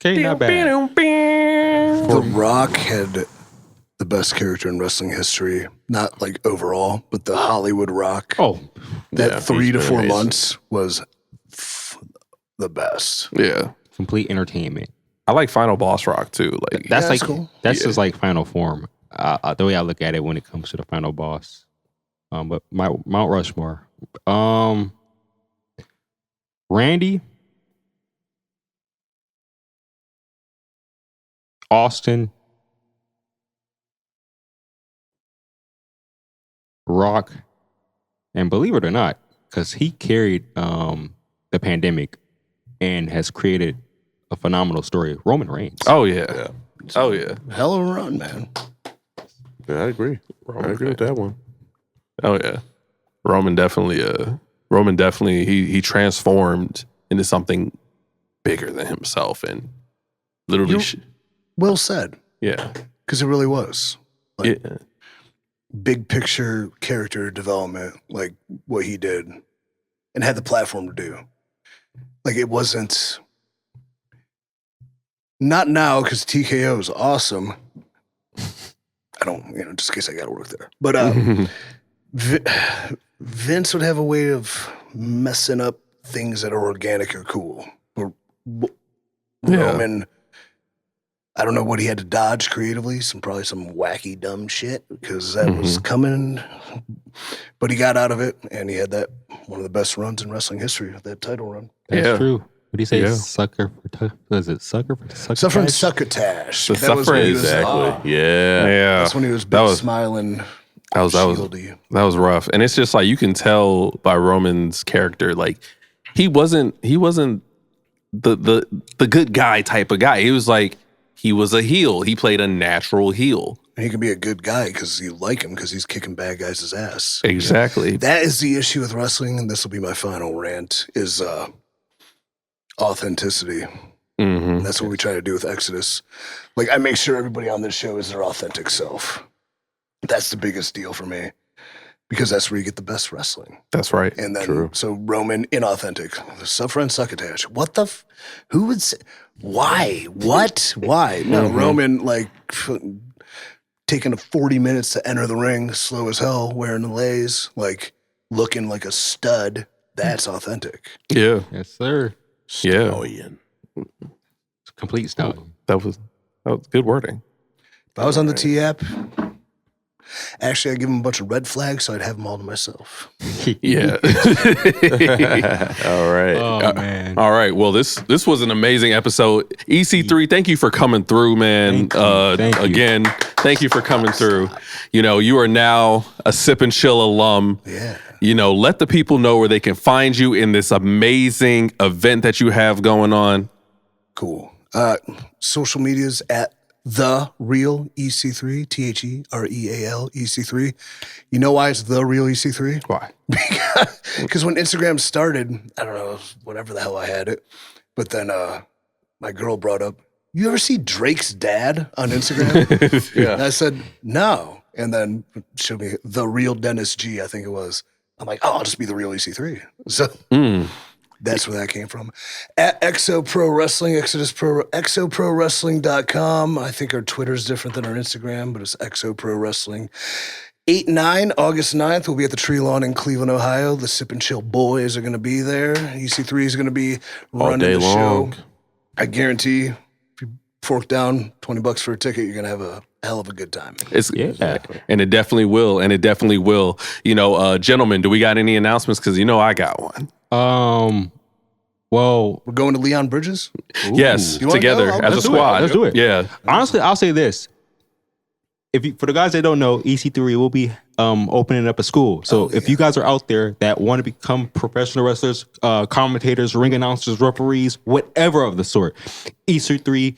Okay, not bad. The Rock had the best character in wrestling history. Not like overall, but the Hollywood Rock. Oh, that yeah, 3 to he's 4 been amazing. months was the best. Yeah, complete entertainment. I like Final Boss Rock too. Like That's Yeah, like that's cool. that's just like final form. The way I look at it when it comes to the final boss. But my Mount Rushmore. Randy, Austin, Rock, and believe it or not, because he carried the pandemic and has created a phenomenal story, Roman Reigns. Oh yeah. Oh yeah. Hell of a run, man. Yeah, I agree. I agree with that one. Oh yeah. Roman definitely he transformed into something bigger than himself and literally Well said, yeah. because it really was. Like, Yeah. big picture character development, like what he did and had the platform to do. Like it wasn't, not now because TKO is awesome. I don't, just in case I got to work there. But Vince would have a way of messing up things that are organic or cool. Or Roman, I don't know what he had to dodge creatively, probably some wacky dumb shit because that was coming, but he got out of it and he had that one of the best runs in wrestling history, that title run. That's true. What do you say? Yeah. Sucker for was it sucker for Suffering Succotash. The That was when he was, Exactly. Yeah. Yeah. that's when he was big, smiling. That was rough. And it's just like you can tell by Roman's character, like he wasn't the good guy type of guy. He was like he was a heel. He played a natural heel. And he can be a good guy because you like him because he's kicking bad guys' ass. Exactly. That is the issue with wrestling, and this will be my final rant, is authenticity. And that's what we try to do with Exodus. Like, I make sure everybody on this show is their authentic self. That's the biggest deal for me because that's where you get the best wrestling. That's right. And then, so Roman, inauthentic. Suffering Succotash. What the who would say, why? What? Why? No, Roman, like, taking 40 minutes to enter the ring, slow as hell, wearing the lays, like, looking like a stud. That's authentic. Yeah. Yes, sir. Yeah. Stallion. Complete stallion. That was good wording. If I was on the T-app, actually, I'd give him a bunch of red flags so I'd have them all to myself. Yeah. All right. Oh man. All right. Well, this was an amazing episode. EC3, thank you for coming through, man. Thank you. Again, thank you for coming through. You are now a Sip and Chill alum. Yeah. Let the people know where they can find you in this amazing event that you have going on. Cool. Social medias at The Real EC3, TheReal EC3. You know why it's The Real EC3? Why? Because when Instagram started, I don't know, whatever the hell I had it, but then my girl brought up, you ever see Drake's dad on Instagram? Yeah. And I said, no. And then showed me The Real Dennis G, I think it was. I'm like, oh, I'll just be The Real EC3. So that's where that came from. At Exo Pro Wrestling, Exodus Pro, exoprowrestling.com. I think our Twitter's different than our Instagram, but it's Exo Pro Wrestling. 8-9, August 9th, we'll be at the Tree Lawn in Cleveland, Ohio. The Sip and Chill boys are going to be there. EC3 is going to be running day the long. show. I guarantee if you fork down $20 for a ticket, you're going to have a hell of a good time. And it definitely will. And it definitely will. Gentlemen, do we got any announcements? Because I got one. Well, We're going to Leon Bridges? Yes, You wanna together go? as a let's do it. squad. Let's do it. Yeah. honestly, I'll say this. For the guys that don't know, EC3 will be opening up a school. So if you guys are out there that want to become professional wrestlers, commentators, ring announcers, referees, whatever of the sort, EC3,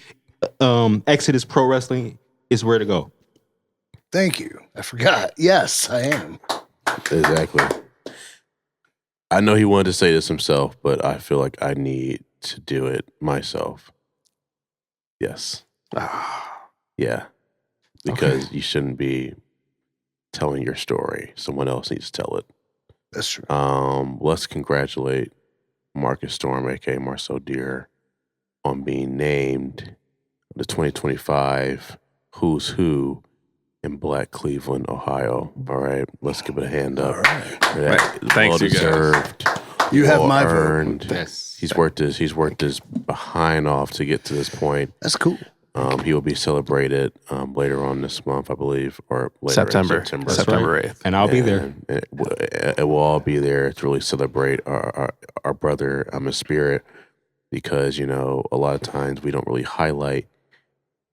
Exodus Pro Wrestling is where to go. Thank you. I forgot. Yes, I am. Exactly. I know he wanted to say this himself, but I feel like I need to do it myself. Yes. Yeah. Because you shouldn't be telling your story. Someone else needs to tell it. That's true. Let's congratulate Marcus Storm, aka Marcel Deer, on being named the 2025 Who's Who in Black Cleveland, Ohio. All right, let's give it a hand up. All right. Thanks, you guys. Well-deserved. You have my vote. earned. Yes. He's worked his behind off to get to this point. That's cool. He will be celebrated later on this month, I believe, or later September in September. September 8th. And I'll be there. It will all be there to really celebrate our brother in spirit, because, you know, a lot of times we don't really highlight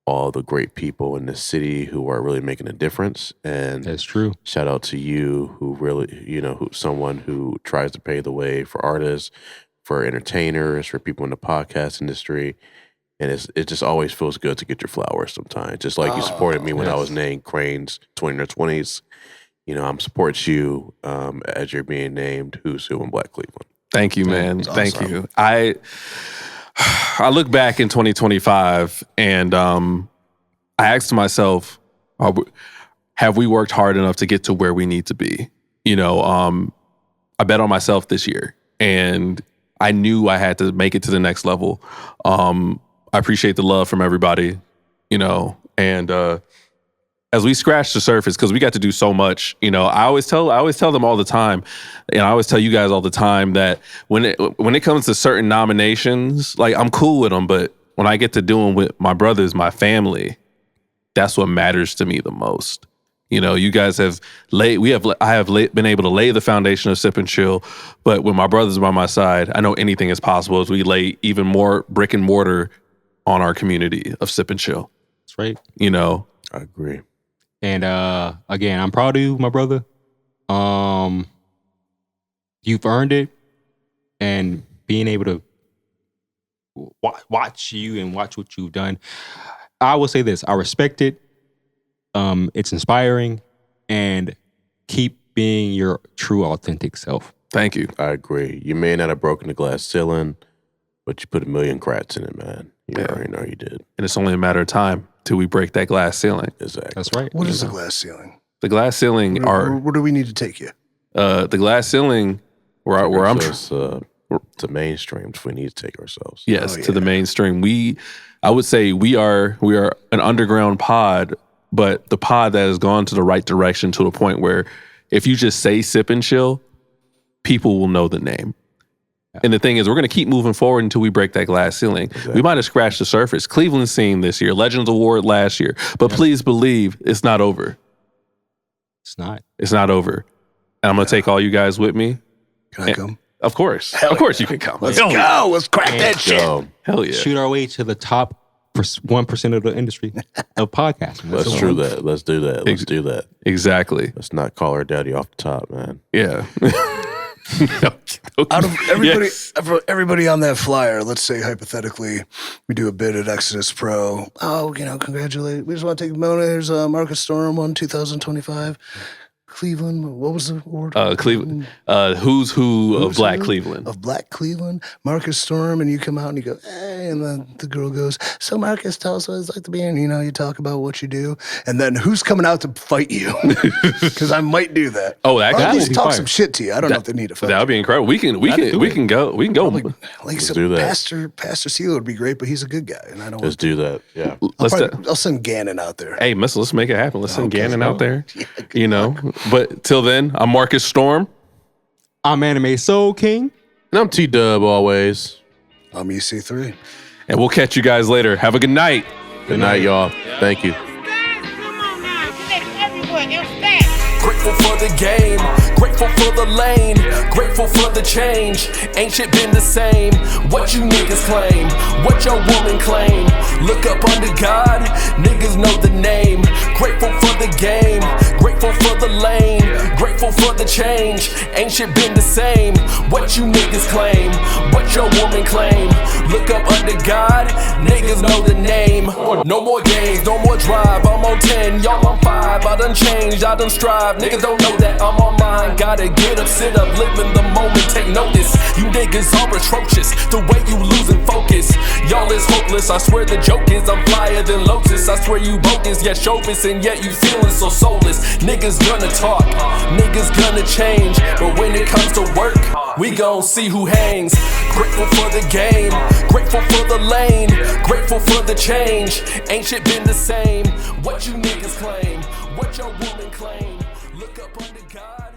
all the great people in the city who are really making a difference. And That's true. shout out to you, who really, you know, someone who tries to pave the way for artists, for entertainers, for people in the podcast industry. And it just always feels good to get your flowers sometimes. Just like you supported me when I was named Crane's 20 or 20s. You know, I'm supporting you as you're being named Who's Who in Black Cleveland. Thank you, man. Thank you. I look back in 2025 and I asked myself, have we worked hard enough to get to where we need to be? You know, I bet on myself this year, and I knew I had to make it to the next level. I appreciate the love from everybody, you know, and as we scratch the surface, because we got to do so much, you know, I always tell them all the time, and I always tell you guys all the time, that when it comes to certain nominations, like, I'm cool with them, but when I get to do them with my brothers, my family, that's what matters to me the most. You know, you guys have been able to lay the foundation of Sip and Chill, but when my brothers are by my side, I know anything is possible as we lay even more brick and mortar on our community of Sip and Chill. That's right. You know, I agree. And again, I'm proud of you, my brother. You've earned it, and being able to watch you and watch what you've done, I will say this: I respect it. It's inspiring, and keep being your true, authentic self. thank you. I agree. You may not have broken the glass ceiling, but you put a million cracks in it, man. You already know you did. And it's only a matter of time till we break that glass ceiling. Exactly. That's right. What is the glass ceiling? The glass ceiling Where do we need to take you? the glass ceiling where I'm to mainstream if we need to take ourselves. Yes, to the mainstream. I would say we are an underground pod, but the pod that has gone to the right direction to the point where if you just say Sip and Chill, people will know the name. Yeah. And the thing is, we're going to keep moving forward until we break that glass ceiling. Exactly. We might have scratched the surface. Cleveland scene this year, Legends Award last year. But please believe it's not over. It's not. It's not over. And I'm going to take all you guys with me. Can I come? Of course. Of course you can come. Let's go. Let's crack that shit. Hell yeah. Shoot our way to the top 1% of the industry of podcasting. Let's do that. Let's do that. Let's do that. Exactly. Let's not call our daddy off the top, man. Yeah. Out of everybody on that flyer, let's say hypothetically, we do a bid at Exodus Pro. Oh, congratulate. We just want to take a moment. Here's Marcus Storm won 2025. Cleveland. What was the award? Cleveland. Who's Who of Black Cleveland. Of Black Cleveland. Marcus Storm, and you come out and you go, hey, and then the girl goes, so Marcus, tell us what it's like to be in. You talk about what you do, and then who's coming out to fight you? Because I might do that. Oh, that at would least be talk fire. some shit to you. I don't know if they need to fight. That would be incredible. We can go. Like Let's do that. Pastor Sealer would be great, but he's a good guy, and I don't. Let's do that. Yeah. I'll send Gannon out there. Hey, let's make it happen. Let's send Gannon out there. But till then, I'm Marcus Storm. I'm Anime Soul King. And I'm T-Dub always. I'm EC3. And we'll catch you guys later. Have a good night. Good night, y'all. Thank you. Grateful for the game, grateful for the lane, grateful for the change. Ain't shit been the same. What you niggas claim, what your woman claim. Look up under God, niggas know the name. Grateful for the game, grateful for the lane, grateful for the change. Ain't shit been the same. What you niggas claim, what your woman claim. Look up under God, niggas know the name. No more games, no more drive. I'm on 10, y'all on 5. I done changed, I done strive. Niggas don't know that I'm on mine. Gotta get up, sit up, live in the moment, take notice. You niggas are atrocious, the way you losing focus. Y'all is hopeless, I swear the joke is I'm flyer than Lotus. I swear you bogus, yet chauffeurs, and yet you feeling so soulless. Niggas gonna talk, niggas gonna change, but when it comes to work, we gon' see who hangs. Grateful for the game, grateful for the lane, grateful for the change. Ain't shit been the same. What you niggas claim, what your woman claim. Look up under God.